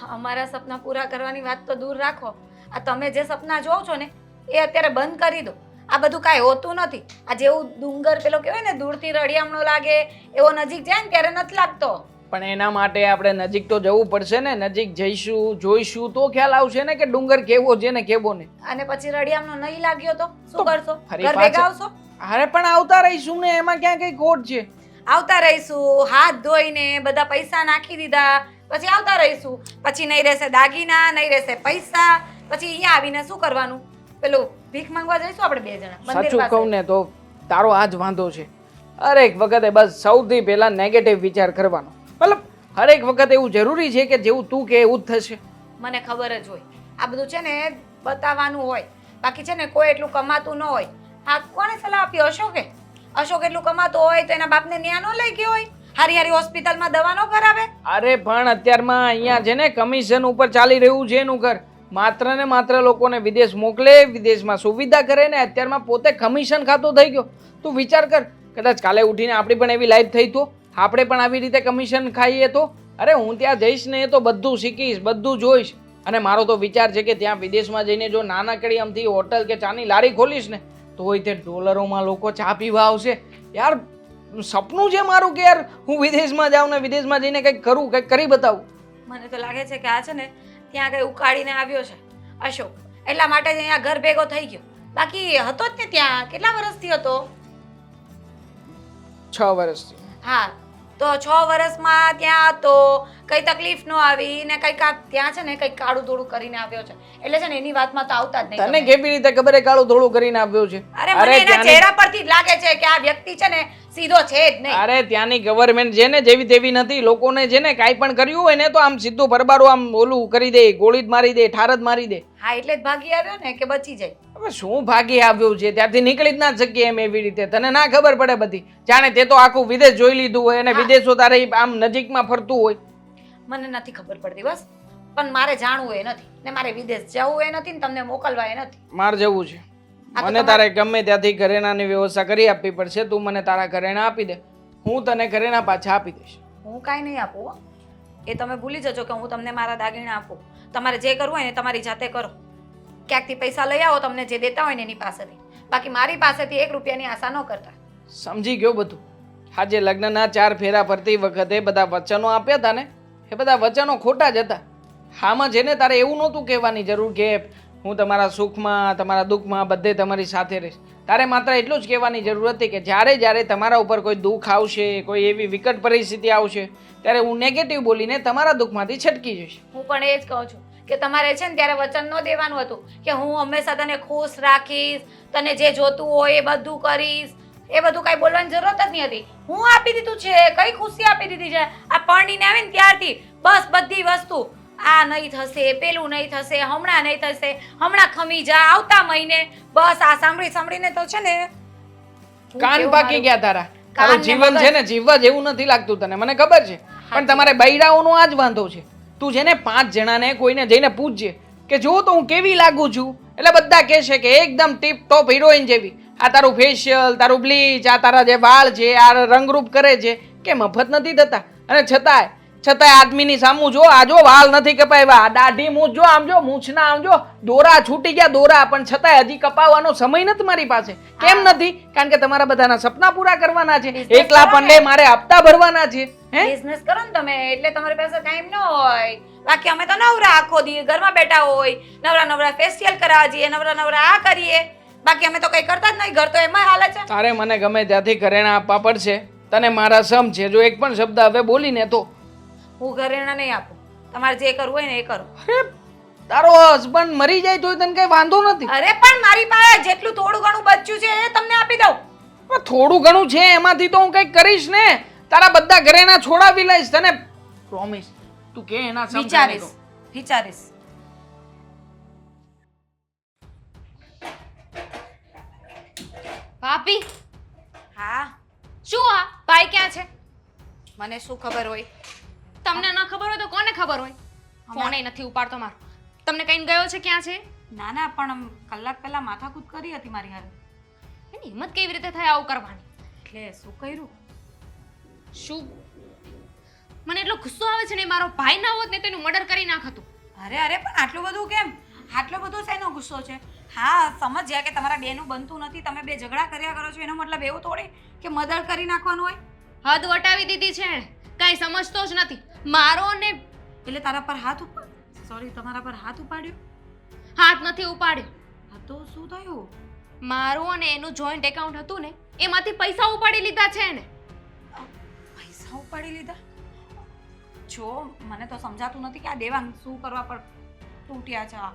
અમારા સપના પૂરા કરવાની વાત તો દૂર રાખો. આ તમે જે સપના જોવો છો ને એ અત્યારે બંધ કરી દો. આ બધું કાંઈ હોતું નથી. આ જેવું ડુંગર પેલો કહેવાય ને દૂરથી રળિયામણો લાગે એવો નજીક જાય ને ત્યારે નથી લાગતો. પણ એના માટે આપણે નજીક તો જવું પડશે ને. નજીક જઈશું, જોઈશું તો ખ્યાલ આવશે ને કે ડુંગર કેવો છે ને કેવો નહીં. અને પછી રળિયામણો નહીં લાગ્યો તો શું કરશો? ફરી ઘર ભેગા આવશો? અરે પણ આવતા રહીશું ને, એમાં ક્યાં કઈ ખોટ છે? આવતા રહીશું, હાથ ધોઈને બધા પૈસા નાખી દીધા, પછી આવતા રહીશું, પછી નહીં રહેશે દાગીના, નહીં રહેશે પૈસા, પછી અહીંયા આવીને શું કરવાનું? પેલું ભીખ માંગવા જઈશું આપણે 2 જણા મંદિર સાચું પાસે. કહું ને તો તારો આ જ વાંધો છે. હરેક વખતે બસ સૌથી પહેલા નેગેટિવ વિચાર કરવાનો. મતલબ હરેક વખત એવું જરૂરી છે કે જેવું તું કે એવું જ થશે? મને ખબર જ હોય આ બધું છે ને બતાવવાનું હોય. બાકી છે ને કોઈ એટલું કમાતું ન હોય. હા, કોને સલાહ આપી? અશોકે. અશોક એટલું કમાતો હોય તો એના બાપને ન્યા ન લઈ ગયો હોય? હારી હારી હોસ્પિટલમાં દવા ન કરાવે? અરે પણ અત્યારમાં અહીંયા છે ને કમિશન ઉપર ચાલી રહ્યું છે એનું ઘર. માત્ર ને માત્ર લોકોને વિદેશ મોકલે, વિદેશમાં સુવિધા કરે ને અત્યારમાં પોતે કમિશન ખાતો થઈ ગયો. તું વિચાર કર, કદાચ કાલે ઉઠીને આપણી પણ એવી લાઈફ થઈ તો આપણે પણ આવી રીતે કમિશન ખાઈએ તો? અરે હું ત્યાં જઈશ ને એ તો બધું શીખીશ, બધું જોઈશ. અને મારો તો વિચાર છે કે ત્યાં વિદેશમાં જઈને જો નાનકડી અમથી હોટલ કે ચાની લારી ખોલીશ ને તોય તે ડોલરોમાં લોકો ચા પીવા આવશે. યાર સપનું છે મારું કે યાર હું વિદેશમાં જાઉં ને વિદેશમાં જઈને કંઈક કરું, કંઈક કરી બતાવું. મને તો લાગે છે કે આ છે ને ત્યાં કઈ ઉકાળીને આવ્યો છે અશોક, એટલા માટે જ અહીંયા ઘર ભેગો થઈ ગયો. બાકી હતો જ ને ત્યાં. કેટલા વર્ષથી હતો? 6 વર્ષથી. હા, તો 6 વર્ષમાં ત્યાં હતો, કઈ તકલીફ ન આવી ને કઈક ત્યાં છે ને કઈક કાળું ધોળું કરીને આવ્યો છે. એટલે છે ને એની વાતમાં તો આવતા જ નહીં. તને કેવી રીતે ખબર એ કાળું ધોળું કરીને આવ્યો છે? અરે મને એના ત્યાંની- ચહેરા પરથી જ લાગે છે કે આ વ્યક્તિ છે ને સીધો છે જ નહીં. અરે ત્યાંની ગવર્મેન્ટ છે ને જેવી તેવી નથી. લોકોને છે ને કાંઈ પણ કર્યું હોય ને તો આમ સીધું ભરબારું આમ ઓલું કરી દે, ગોળી જ મારી દે, ઠાર જ મારી દે. હા, એટલે જ ભાગી આવ્યો ને કે બચી જાય. હવે શું ભાગી આવ્યું છે? ત્યાંથી નીકળી જ ના શકીએ એમ એવી રીતે. તને ના ખબર પડે બધી? જાણે તે તો આખું વિદેશ જોઈ લીધું હોય અને વિદેશો તારે આમ નજીકમાં ફરતું હોય. મને નથી ખબર પડતી બસ. પણ મારે જાણવું એ નથી ને મારે વિદેશ જવું એ નથી ને તમને મોકલવા એ નથી. મારે જવું છે. આ તો મને તારે ગમે ત્યાંથી ઘરેણાની વ્યવસ્થા કરી આપવી પડશે. તું મને તારા ઘરેણા આપી દે, હું તને ઘરેણા પાછા આપી દઈશ. હું કાંઈ નહીં આપું હો. એ તમે ભૂલી જજો કે હું તમને મારા દાગીણા આપું. તમારે જે કરવું હોય ને તમારી જાતે કરો. ક્યાંકથી પૈસા લઈ આવો તમને જે દેતા હોય ને એની પાસેથી. બાકી મારી પાસેથી 1 રૂપિયાની આશા ન કરતા. સમજી ગયો બધું. આજે લગ્નના 4 ફેરા ફરતી વખતે બધા વચનો આપ્યા હતા ને એ બધા વચનો ખોટા જ હતા. હામાં જેને તારે એવું નહોતું કહેવાની જરૂર કે હું તમારા સુખમાં તમારા દુઃખમાં બધે તમારી સાથે રહીશ. તારે માત્ર એટલું જ કહેવાની જરૂર હતી કે જ્યારે જ્યારે તમારા ઉપર કોઈ દુઃખ આવશે, કોઈ એવી વિકટ પરિસ્થિતિ આવશે ત્યારે હું નેગેટિવ બોલીને તમારા દુઃખમાંથી છટકી જઈશ. હું પણ એ જ કહું છું કે તમારે છે ને ત્યારે વચન ન દેવાનું હતું કે હું હંમેશા તને ખુશ રાખીશ, તને જે જોતું હોય એ બધું કરીશ. એ બધું કાંઈ બોલવાની જરૂરત જ નહીં હતી. હું આપી દીધું છે, કઈ ખુશી આપી દીધી છે. આ પરણીને આવી ને ત્યારથી બસ બધી વસ્તુ આ નહીં થશે, પેલું નહીં થશે, હમણાં નહીં થશે, હમણાં ખમી જા, આવતા મહિને. બસ આ સાંભળી સાંભળીને તો છે ને હું કાન કેવું પાકી મારું- ગયા તારા. કાન તારું ને જીવન મગજ. છે ને જીવવા જેવું નથી લાગતું તને, મને ખબર છે. પણ તમારે બૈરાઓનો આ જ વાંધો છે. તું છે ને 5 જણાને કોઈને જઈને પૂછજે કે જો તો હું કેવી લાગુ છું, એટલે બધા કહેશે કે એકદમ ટીપ ટોપ હિરોઈન જેવી. આ તારું ફેશિયલ, તારું બ્લીચ, આ તારા જે વાળ છે, આ રંગરૂપ કરે છે કે મફત નથી થતા. અને છતાંય આદમીની સામું જો, આ જો વાળ નથી કપાવ્યા, આ દાઢી મૂછ જો, આમ જો મૂછના આમ જો દોરા છૂટી ગયા દોરા, પણ છતાંય હજી કપાવવાનો સમય નથી મારી પાસે. કેમ નથી? કારણ કે તમારા બધાના સપના પૂરા કરવાના છે, Business એકલા કરો ને. પંડે મારે હપ્તા ભરવાના છે. હે બિઝનેસ કરો ને તમે એટલે તમારી પાસે ટાઈમ ન હોય. બાકી અમે તો નવરા આખો દી ઘરમાં બેઠા હોય, નવરા ફેશિયલ કરાવવા જઈએ, નવરા આ કરીએ. બાકી અમે તો કઈ કરતા જ નહીં. ઘર તો એમાં હાલે છે. તારે મને ગમે ત્યાંથી ઘરેણા આપવા પડશે. તને મારા સમ છે. જો એક પણ શબ્દ હવે બોલીને તો હું ઘરેણા નહીં આપું. તમારે જે કરવું હોય ને એ કરો. અરે તારો હસબન્ડ મરી જાય તો તને કઈ વાંધો નથી. અરે પણ મારી પાસે જેટલું થોડું ઘણું બચ્યું છે એ તમને આપી દઉં. પણ થોડું ઘણું છે એમાંથી તો હું કંઈક કરીશ ને. તારા બધા ઘરેણા છોડાવી લઈશ તને પ્રોમિસ. તું કે એના વિચારીશ વિચારીશ. ભાભી હા, શું આ ભાઈ ક્યાં છે? મને શું ખબર હોય? તમને ન ખબર હોય તો કોને ખબર હોય? ફોન નથી ઉપાડતો મારો. તમને કઈ ગયો છે ક્યાં છે? ના ના, પણ કલાક પહેલા માથાકૂટ કરી હતી મારી હારે. એની હિંમત કેવી રીતે થાય આવું કરવાની? એટલે શું કર્યું? શું મને એટલો ગુસ્સો આવે છે ને, મારો ભાઈ ના હોત ને તો એનું મર્ડર કરી નાખતું. અરે અરે, પણ આટલું બધું કેમ? આટલો બધો શેનો ગુસ્સો છે? હા, સમજ્યા કે તમારા બેનું બનતું નથી, તમે બે ઝઘડા કર્યા કરો છો, એનો મતલબ એવું થોડી કે મર્ડર કરી નાખવાનું હોય. હદ વટાવી દીધી છે એણે. કાંઈ સમજતો જ નથી. મારો ને એટલે તારા પર હાથ ઉપર સોરી તમારા પર હાથ ઉપાડ્યો? હાથ નથી ઉપાડ્યો. હા તો શું થયું? મારું અને એનું જોઈન્ટ એકાઉન્ટ હતું ને, એમાંથી પૈસા ઉપાડી લીધા છે એને. પૈસા ઉપાડી લીધા? જો મને તો સમજાતું નથી કે આ દેવાંગ શું કરવા પર તૂટ્યા છે આ.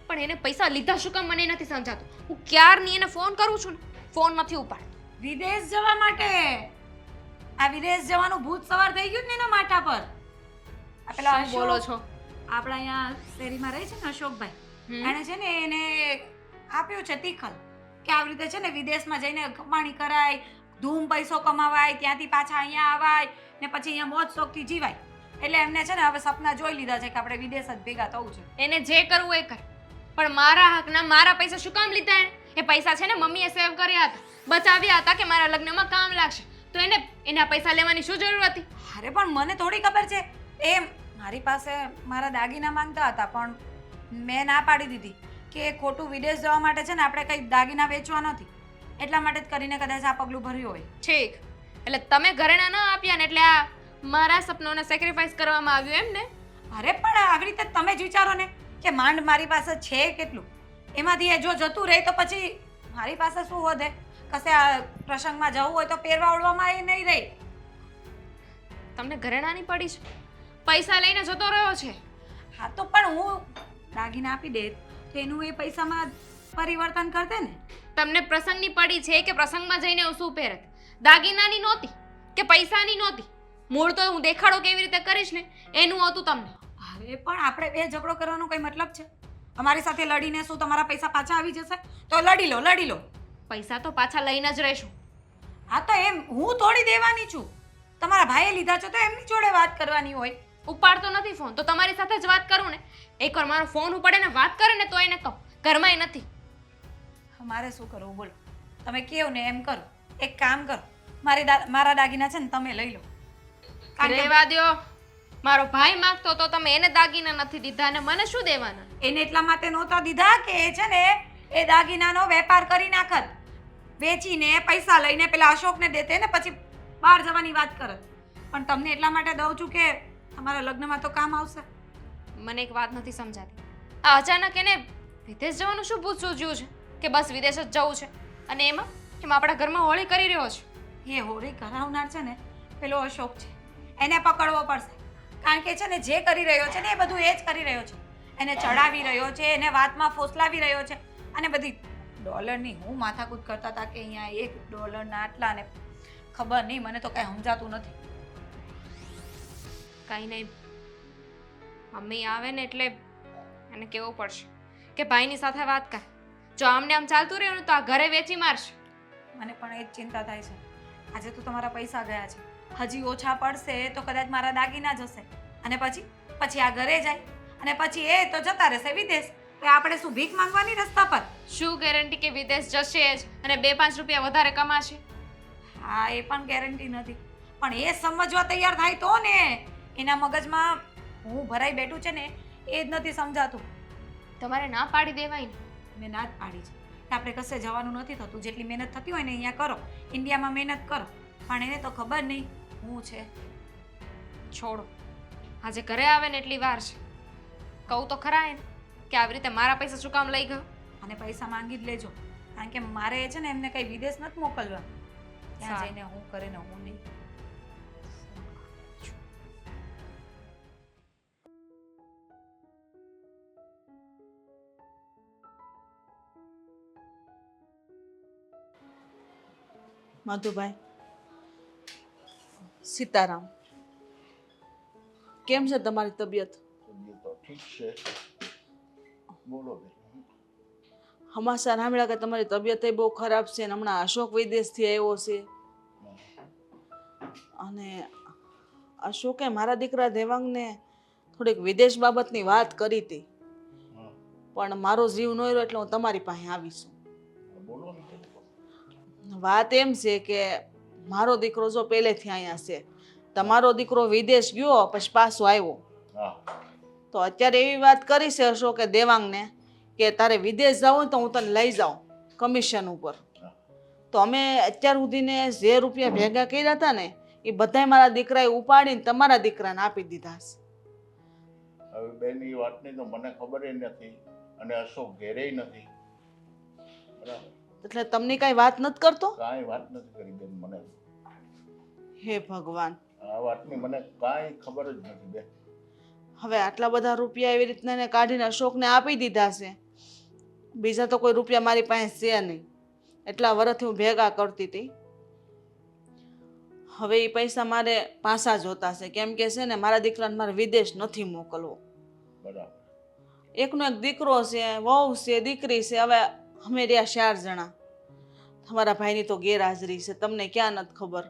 પણ એને પૈસા લીધા શું કામ મને નથી સમજાતું. હું ક્યારની એને ફોન કરું છું ને, ફોન નથી ઉપાડતો. વિદેશ જવા માટે. આ વિદેશ જવાનું ભૂત સવાર થઈ ગયું ને એના માથા પર. આ પેલા શું બોલો છો? આપણા અહીંયા શેરીમાં રહે છે ને અશોકભાઈ, હમ. એણે છે ને એને આપ્યું છે તિખલ કે આવી રીતે છે ને વિદેશમાં જઈને કમાણી કરાય, ધૂમ પૈસો કમાવાય, ત્યાંથી પાછા અહીંયા આવાય ને પછી અહીંયા મોજ શોખથી જીવાય. એટલે એમને છે ને હવે સપના જોઈ લીધા છે કે આપણે વિદેશ જ ભેગા થવું છે. એને જે કરવું એ કર, પણ મારા હકના મારા પૈસા શું કામ લીધા એને? એ પૈસા છે ને મમ્મીએ સેવ કર્યા હતા, બચાવ્યા હતા કે મારા લગ્નમાં કામ લાગશે. તો એના પૈસા લેવાની શું જરૂર હતી? અરે પણ મને થોડી ખબર છે. એ મારી પાસે મારા દાગીના માંગતા હતા, પણ મેં ના પાડી દીધી કે ખોટું વિદેશ જવા માટે છે ને આપણે કંઈ દાગીના વેચવા નથી. એટલા માટે જ કરીને કદાચ આ પગલું ભર્યું હોય. ઠીક, એટલે તમે ઘરેણા ન આપ્યા ને એટલે આ મારા સપનોને સેક્રિફાઈસ કરવામાં આવ્યું એમ ને? અરે પણ આવી રીતે તમે જ વિચારો ને કે માંડ મારી પાસે છે કેટલું, એમાંથી એ જો જતું રહે તો પછી મારી પાસે શું વધે? કશે આ પ્રસંગમાં જવું હોય તો પહેરવા ઓળવામાં એ નહીં રહી. તમને ઘરેણાની પડી છે? પૈસા લઈને જતો રહ્યો છે. હા તો પણ હું દાગીના આપી દે તો એનું એ પૈસામાં પરિવર્તન કરતે ને. તમને પ્રસંગની પડી છે કે પ્રસંગમાં જઈને હું શું પહેરત? દાગીનાની નહોતી કે પૈસાની નહોતી. મૂળ તો હું દેખાડો કેવી રીતે કરીશ ને એનું હતું તમને. અરે પણ આપણે બે ઝઘડો કરવાનો કઈ મતલબ છે? અમારી સાથે લડીને શું તમારા પૈસા પાછા આવી જશે? તો લડી લો લડી લો. પૈસા તો પાછા લઈને જ રહેશું. હા તો એમ હું થોડી દેવાની છું. તમારા ભાઈએ લીધા છે તો એમની જોડે વાત કરવાની હોય. ઉપાડતો નથી ફોન, તો તમારી સાથે જ વાત કરું ને. એકવાર મારો ફોન ઉપાડે ને વાત કરે ને તો એને કહું ઘરમાંય નથી. મારે શું કરવું બોલો? તમે કેવો ને એમ કરો. એક કામ કરો, મારા દાગીના છે ને તમે લઈ લો. કારણ કે રહેવા દ્યો. મારો ભાઈ માંગતો તો તમે એને દાગીના નથી દીધા અને મને શું દેવાના? એને એટલા માટે નહોતા દીધા કે એ છે ને એ દાગીનાનો વેપાર કરી નાખત, વેચીને પૈસા લઈને પેલા અશોકને દેતે ને પછી બહાર જવાની વાત કરત. પણ તમને એટલા માટે દઉં છું કે તમારા લગ્નમાં તો કામ આવશે. મને એક વાત નથી સમજાતી. આ અચાનક એને વિદેશ જવાનું શું ભૂત સૂઝ્યું છે કે બસ વિદેશ જ જવું છે? અને એમાં આપણા ઘરમાં હોળી કરી રહ્યો છે. એ હોળી કરાવનાર છે ને પેલો અશોક છે, એને પકડવો પડશે. કારણ કે છે ને જે કરી રહ્યો છે ને એ બધું એ જ કરી રહ્યો છે. એને ચડાવી રહ્યો છે, એને વાતમાં ફોસલાવી રહ્યો છે. અને બધી ડોલરની હું માથાકૂટ કરતા હતા કે અહીંયા $1 આટલા ને ખબર નહીં, મને તો કાંઈ સમજાતું નથી. કાંઈ નહીં, મમ્મી આવે ને એટલે એને કહેવું પડશે કે ભાઈની સાથે વાત કર. જો આમને આમ ચાલતું રહ્યું ને તો આ ઘરે વેચી મારશે. મને પણ એ જ ચિંતા થાય છે. આજે તો તમારા પૈસા ગયા છે, હજી ઓછા પડશે તો કદાચ મારા દાગીના જશે. અને પછી આ ઘરે જાય અને પછી એ તો જતા રહેશે વિદેશ. તો આપણે શું ભીખ માંગવાની રસ્તા પર? શું ગેરંટી કે વિદેશ જશે જ અને 2-5 રૂપિયા વધારે કમાશે? હા એ પણ ગેરંટી નથી, પણ એ સમજવા તૈયાર થાય તો ને. એના મગજમાં હું ભરાઈ બેઠું છે ને એ જ નથી સમજાતું. તમારે ના પાડી દેવાય ને. મેં ના જ પાડી છે કે આપણે કશે જવાનું નથી થતું. જેટલી મહેનત થતી હોય ને અહીંયા કરો, ઇન્ડિયામાં મહેનત કરો. પણ એને તો ખબર નહીં હું છે. છોડો, આજે ઘરે આવે ને એટલી વાર છે. કહું તો ખરા એને કે આવી રીતે મારા પૈસા શું કામ લઈ ગયો? અને પૈસા માંગી જ લેજો, કારણ કે મારે છે ને એમને કઈ વિદેશ નથી મોકલવા. ત્યાં જઈને હું કરે ને હું નહીં. માધુભાઈ, સીતારામ, કેમ છે તમારી તબિયત? તબિયત તો ઠીક છે. બોલો બેન. હમાસા સાંભળ્યા કે તમારી તબિયત બહુ ખરાબ છે અને હમણાં અશોક વિદેશથી આવ્યો છે. અને અશોકે મારા દીકરા દેવાંગને થોડીક વિદેશ બાબતની વાત કરી હતી, હા, પણ મારો જીવ ન રહ્યો એટલે હું તમારી પાસે આવીશું. બોલો ને. વાત એમ છે કે મારો દીકરો જો પહેલેથી અહીંયા છે, તમારો દીકરો વિદેશ ગયો પછી પાછો આવ્યો, હા, તો અત્યારે એવી વાત કરી છે અશોકે દેવાંગને કે તારે વિદેશ જવું હોય તો હું તને લઈ જાઉં કમિશન ઉપર. તો અમે અત્યાર સુધીને જે રૂપિયા ભેગા કર્યા હતા ને એ બધાય મારા દીકરાએ ઉપાડીને તમારા દીકરાને આપી દીધા છે. હવે બેન એ વાતની તો મને ખબર નથી અને અશોક ઘેરેય નથી. બરાબર. એટલે તમને કાંઈ વાત નથી કરતો? કાંઈ વાત નથી કરી બેન મને. હે ભગવાન, આ વાતની મને કાંઈ ખબર જ નથી બેન. હવે આટલા બધા રૂપિયા એવી રીતના એને કાઢીને અશોકને આપી દીધા છે. બીજા તો કોઈ રૂપિયા મારી પાસે છે નહીં. એટલા વર્ષથી હું ભેગા કરતી હતી. હવે એ પૈસા મારે પાછા જોતા છે, કેમ કે છે ને મારા દીકરાને મારે વિદેશ નથી મોકલવો. બરાબર. એકનો એક દીકરો છે, વહુ છે, દીકરી છે. હવે અમે રહ્યા 4 જણા. તમારા ભાઈની તો ગેરહાજરી છે, તમને ક્યાં નથી ખબર.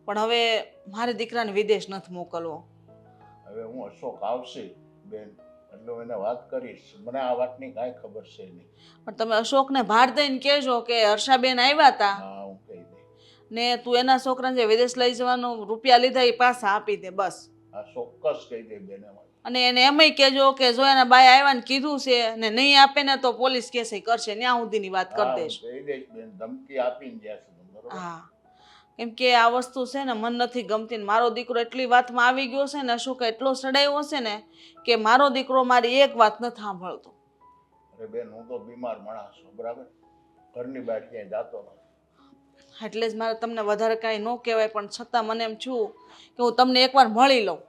પણ હવે મારે દીકરાને વિદેશ નથી મોકલવો. હવે હું અશોક આવશે બેન એટલે હું એને વાત કરીશ. મને આ વાતની કાંઈ ખબર છે નહીં. પણ તમે અશોકને ભાર દઈને કહેજો કે હર્ષાબેન આવ્યા હતા હા, હું કહી દઈશ. ને તું એના છોકરાને જે વિદેશ લઈ જવાનું રૂપિયા લીધા એ પાછા આપી દે બસ. આ ચોક્કસ કહી દે બેન અમારે. અને એને એમય કહેજો કે જો એના બાય આવ્યા ને કીધું છે ને નહીં આપે ને તો પોલીસ કેસ કરશે, ત્યાં સુધીની વાત કરી હા, દઈશ. કહી દઈશ બેન. ધમકી આપીને ગયા છે તમે. બરોબર. હા, કેમ કે આ વસ્તુ છે ને મન નથી ગમતી. ને મારો દીકરો એટલી વાતમાં આવી ગયો છે ને, અશોક એટલો સડાયો છે ને કે મારો દીકરો મારી એક વાત નથી સાંભળતો. અરે બેન, હું તો બીમાર માણસ છું. બરાબર. ઘરની બહાર ક્યાંય જાતો નથી. એટલે જ મારે તમને વધારે કાંઈ ન કહેવાય, પણ છતાં મને એમ છું કે હું તમને એકવાર મળી લઉં.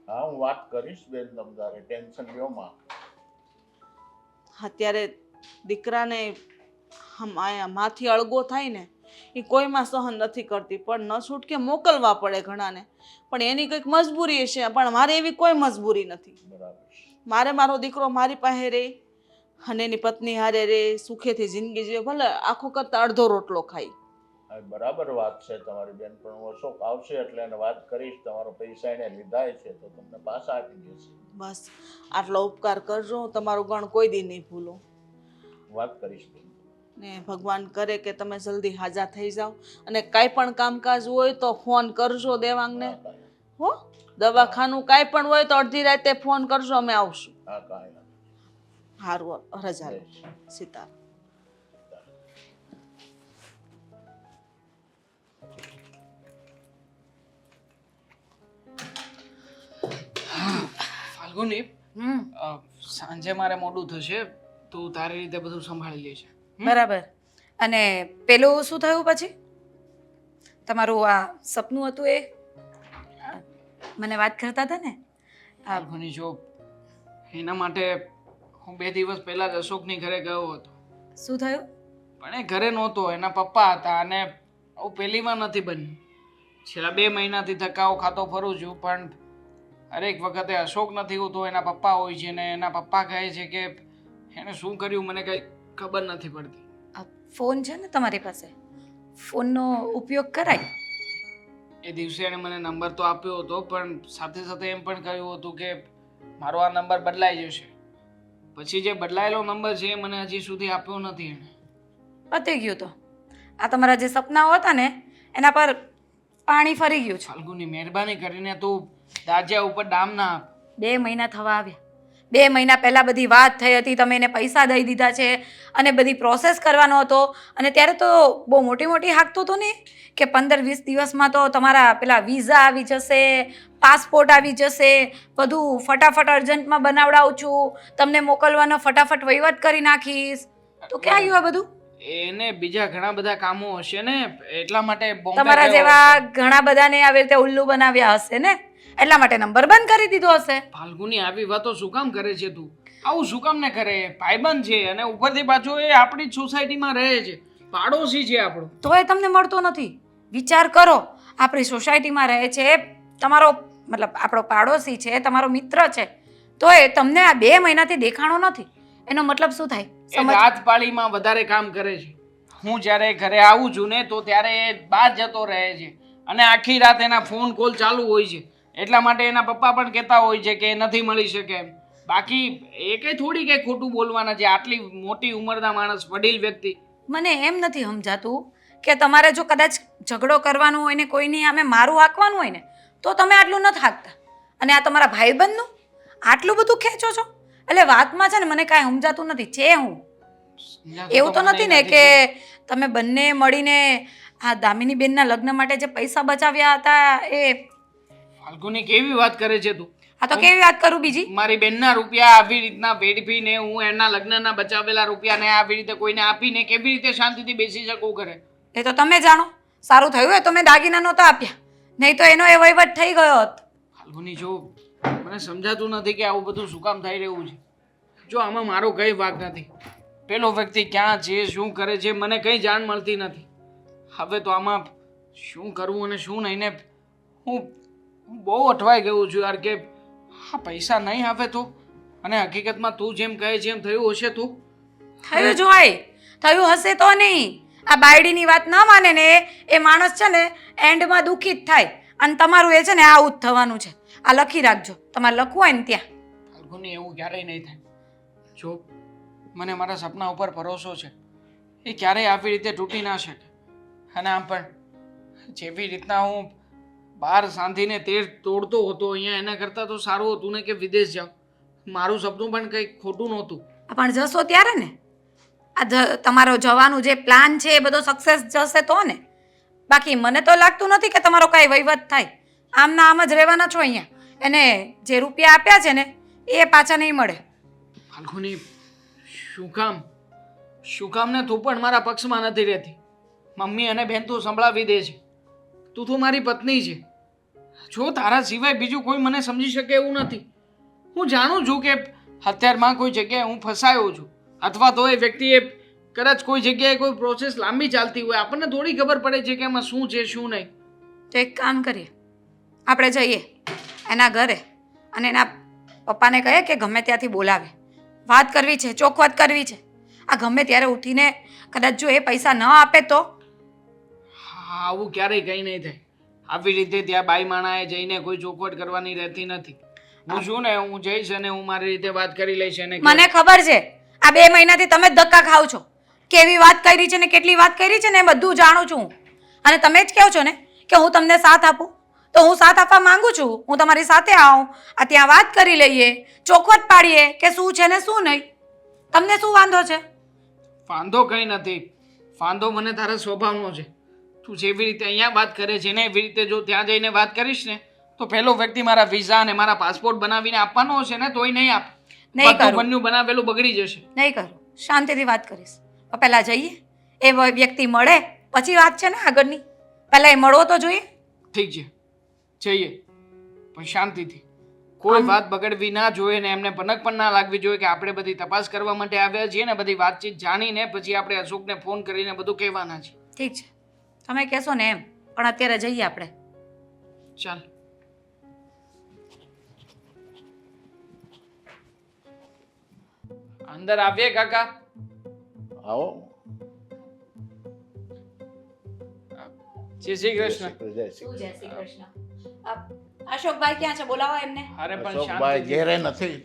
હા, હું વાત કરીશ બેન. તમ તારે ટેન્શન લ્યો માં. અત્યારે દીકરાને આયા માથી અળગો થાય ને એ કોઈમાં સહન નથી કરતી, પણ ન છૂટકે મોકલવા પડે ઘણાને. પણ એની કંઈક મજબૂરી છે, પણ મારે એવી કોઈ મજબૂરી નથી. બરાબર. મારે મારો દીકરો મારી પાસે રહે અને એની પત્ની હારે રહે, સુખેથી જિંદગી જીવે, ભલે આખું કરતાં અડધો રોટલો ખાઈ. હા, બરાબર વાત છે તમારી બેન. પણ હું અશોક આવશે એટલે એને વાત કરીશ. તમારો પૈસા એને લીધા છે તો તમને પાછા આપી દેશે. બસ આટલો ઉપકાર કરજો, હું તમારું ગણ કોઈ દી નહીં ભૂલું. વાત કરીશ બેન. ને ભગવાન કરે કે તમે જલ્દી હાજર થઈ જાઓ, અને કાંઈ પણ કામકાજ હોય તો ફોન કરજો દેવાંગને. હા, કાંઈ નથી. હો, દવાખાનું કાંઈ પણ હોય તો અડધી રાતે ફોન કરજો, અમે આવશું. હા, કાંઈ નથી. સારું, રજા લો. સીતારામ. ફાલ્ગુની, સાંજે મારે મોડું થશે, તું તારી રીતે બધું સંભાળી લેજે. બરાબર. અને પેલું શું થયું પછી? તમારું આ સપનું હતું એ મને વાત કરતા હતા ને? ફાલ્ગુની, જો એના માટે હું 2 દિવસ પહેલા જ અશોકની ઘરે ગયો હતો. શું થયું? પણ એ ઘરે નહોતો, એના પપ્પા હતા. અને આવું પહેલીવાર નથી બન્યું. છેલ્લા 2 મહિનાથી ધક્કાઓ ખાતો ફરું છું, પણ હરેક વખતે અશોક નથી હોતો, એના પપ્પા હોય છે. ને એના પપ્પા કહે છે કે એણે શું કર્યું મને કંઈ ખબર નથી પડતી. આ ફોન છે ને તમારી પાસે, ફોનનો ઉપયોગ કરાય. એ દિવસે એણે મને નંબર તો આપ્યો હતો, પણ સાથે સાથે એમ પણ કહ્યું હતું કે મારો આ નંબર બદલાઈ જશે. પછી જે બદલાયેલો નંબર છે એ મને હજી સુધી આપ્યો નથી એણે. પતી ગયું. તો આ તમારા જે સપનાઓ હતા ને એના પર પાણી ફરી ગયું છે. ફાલ્ગુની, મહેરબાની કરીને તું દાજ્યા ઉપર ડામ ના આપ. 2 મહિના થવા આવ્યા. 2 મહિના પહેલા બધી વાત થઈ હતી, તમે એને પૈસા દઈ દીધા છે અને બધી પ્રોસેસ કરવાનો હતો. અને ત્યારે તો બહુ મોટી મોટી હાંકતો હતો ને કે 15-20 દિવસમાં તો તમારા પેલા વિઝા આવી જશે, પાસપોર્ટ આવી જશે, બધું ફટાફટ અર્જન્ટમાં બનાવડાવું છું, તમને મોકલવાનો ફટાફટ વહીવટ કરી નાખીશ. તો ક્યાં ગયું આ બધું? એને બીજા ઘણા બધા કામો હશે ને, એટલા માટે બોમ્બે તમારા ગયો જેવા હશે. ઘણા બધાને આવી રીતે ઉલ્લુ બનાવ્યા હશે ને, એટલા માટે નંબર બંધ કરી દીધો હશે. ફાલ્ગુની, આવી વાતો શું કામ કરે છે તું? આવું શું કામ ને કરે? ભાઈબંધ છે અને ઉપરથી પાછો એ આપણી જ સોસાયટીમાં રહે છે, પાડોશી છે આપણો. તોય તમને મળતો નથી. વિચાર કરો, આપણી સોસાયટીમાં રહે છે, તમારો મતલબ આપણો પાડોશી છે, તમારો મિત્ર છે, તો એ તમને આ 2 મહિનાથી દેખાણો નથી. એનો મતલબ શું થાય? એ રાત પાળીમાં વધારે કામ કરે છે. હું જ્યારે ઘરે આવું છું ને તો ત્યારે એ બહાર જતો રહે છે અને આખી રાત એના ફોન કોલ ચાલુ હોય છે. એટલા માટે એના પપ્પા પણ કહેતા હોય છે કે એ નથી મળી શકે એમ. બાકી એ કંઈ થોડી કંઈ ખોટું બોલવાના છે. આટલી મોટી ઉંમરના માણસ, વડીલ વ્યક્તિ. મને એમ નથી સમજાતું કે તમારે જો કદાચ ઝઘડો કરવાનો હોય ને કોઈની સામે મારું હાંકવાનું હોય ને તો તમે આટલું નથી હાંકતા, અને આ તમારા ભાઈબંધનું આટલું બધું ખેંચો છો. એટલે વાતમાં છે ને મને કાંઈ સમજાતું નથી. છે હું એવું તો નથી ને કે તમે બંને મળીને આ દામિની બેનના લગ્ન માટે જે પૈસા બચાવ્યા હતા એ? ફાલ્ગુની કેવી વાત કરે છે તું? આ તો કેવી વાત કરું બીજી? મારી બેનના રૂપિયા આવી રીતના વેડફીને હું એના લગ્નના બચાવેલા રૂપિયાને આવી રીતે કોઈને આપીને કેવી રીતે શાંતિથી બેસી શકું ઘરે? એ તો તમે જાણો. સારું થયું હોય તો મેં દાગીના નહોતા આપ્યા, નહીં તો એનો એ વહીવટ થઈ ગયો હોત. ફાલ્ગુની, જો મને સમજાતું નથી કે આવું બધું શું કામ થઈ રહ્યું છે. જો આમાં મારો કંઈ વાંક નથી. પેલો વ્યક્તિ ક્યાં છે, શું કરે છે, મને કંઈ જાણ મળતી નથી. હવે તો આમાં શું કરવું અને શું નહીં ને હું બહુ અટવાઈ ગયું છું યાર કે આ પૈસા નહીં આવે તો. અને હકીકતમાં તું જેમ કહે છે એમ થયું હશે તો? થયું જ હોય, થયું હશે તો નહીં. આ બાયડીની વાત ન માને ને એ માણસ છે ને એન્ડમાં દુઃખી જ થાય. અને તમારું એ છે ને આવું જ થવાનું છે. આ લખી રાખજો, તમારે લખવું હોય ને ત્યાં. ફાલ્ગુની, એવું ક્યારેય નહીં થાય. જો મને મારા સપના ઉપર ભરોસો છે, એ ક્યારેય આવી રીતે તૂટી ના શકે. અને આમ પણ જેવી રીતના હું બહાર સાંધીને તેર તોડતો હતો અહીંયા, એના કરતાં તો સારું હતું ને કે વિદેશ જાઉં. મારું સપનું પણ કંઈ ખોટું નહોતું. પણ જશો ત્યારે ને, આ તમારો જવાનું જે પ્લાન છે એ બધો સક્સેસ જશે તો ને. બાકી મને તો લાગતું નથી કે તમારો કાંઈ વહીવટ થાય. આમના આમ જ રહેવાના છો અહીંયા. એને જે રૂપિયા આપ્યા છે ને એ પાછા નહીં મળે. ફાલ્ગુની, શું કામ ને તું પણ મારા પક્ષમાં નથી રહેતી. મમ્મી અને બેન તું સંભળાવી દે છે. તું તો મારી પત્ની છે. જો તારા સિવાય બીજું કોઈ મને સમજી શકે એવું નથી. હું જાણું છું કે અત્યારમાં કોઈ જગ્યાએ હું ફસાયો છું, અથવા તો એ વ્યક્તિએ કદાચ કોઈ જગ્યાએ કોઈ પ્રોસેસ લાંબી ચાલતી હોય. આપણને થોડી ખબર પડે છે કે એમાં શું છે શું નહીં. તો એક કામ કરીએ, આપણે જઈએ એના ઘરે અને એના પપ્પાને કહીએ કે ગમે ત્યાંથી બોલાવે. વાત કરવી છે, ચોખવટ કરવી છે. આ ગમે ત્યારે ઉઠીને કદાચ જો એ પૈસા ન આપે તો? હા, આવું ક્યારેય કંઈ નહીં થાય. આવી રીતે ત્યાં બાઈ માણાએ જઈને કોઈ ચોખવટ કરવાની રહેતી નથી. હું છું ને, હું જઈશ અને હું મારી રીતે વાત કરી લઈશ. અને મને ખબર છે આ 2 મહિનાથી તમે જ ધક્કા ખાવ છો. કેવી વાત કરી છે ને કેટલી વાત કરી છે ને એ બધું જાણું છું. અને તમે જ કહો છો ને કે હું તમને સાથ આપું, તો હું સાથ આપવા માંગુ છું. હું તમારી સાથે આવું, આ ત્યાં વાત કરી લઈએ, ચોખવટ પાડીએ કે શું છે ને શું નહીં. તમને શું વાંધો છે? વાંધો કંઈ નથી. વાંધો મને તારા સ્વભાવનો છે. તું જેવી રીતે અહીંયા વાત કરે છે ને એવી રીતે જો ત્યાં જઈને વાત કરીશ ને તો પહેલો વ્યક્તિ મારા વિઝા અને મારા પાસપોર્ટ બનાવીને આપવાનો હશે ને તોય નહીં આપે. નહીં કરું. બન્યું બનાવેલું બગડી જશે. નહીં કરું, શાંતિથી વાત કરીશ. પહેલાં જઈએ, એ વ્યક્તિ મળે પછી વાત છે ને આગળની. પહેલાં એ મળવો તો જોઈએ. ઠીક છે, જઈએ, પણ શાંતિથી. કોઈ વાત બગડવી ના જોઈએ ને એમને પનક પણ ના લાગવી જોઈએ કે આપણે બધી તપાસ કરવા માટે આવ્યા છીએ ને બધી વાતચીત જાણીને પછી આપણે અશોકને ફોન કરીને બધું કહેવાના છે. ઠીક છે, તમે કહેશો ને એમ. પણ અત્યારે જઈએ આપણે. ચાલ. અંદર આવીએ કાકા. આવો. જય શ્રી કૃષ્ણ. જય શ્રી શું જય શ્રી કૃષ્ણ. અશોકભાઈ ક્યાં છે? બોલાવો એમને. અરે પણ અશોકભાઈ શાંતિથી. ઘેરે નથી.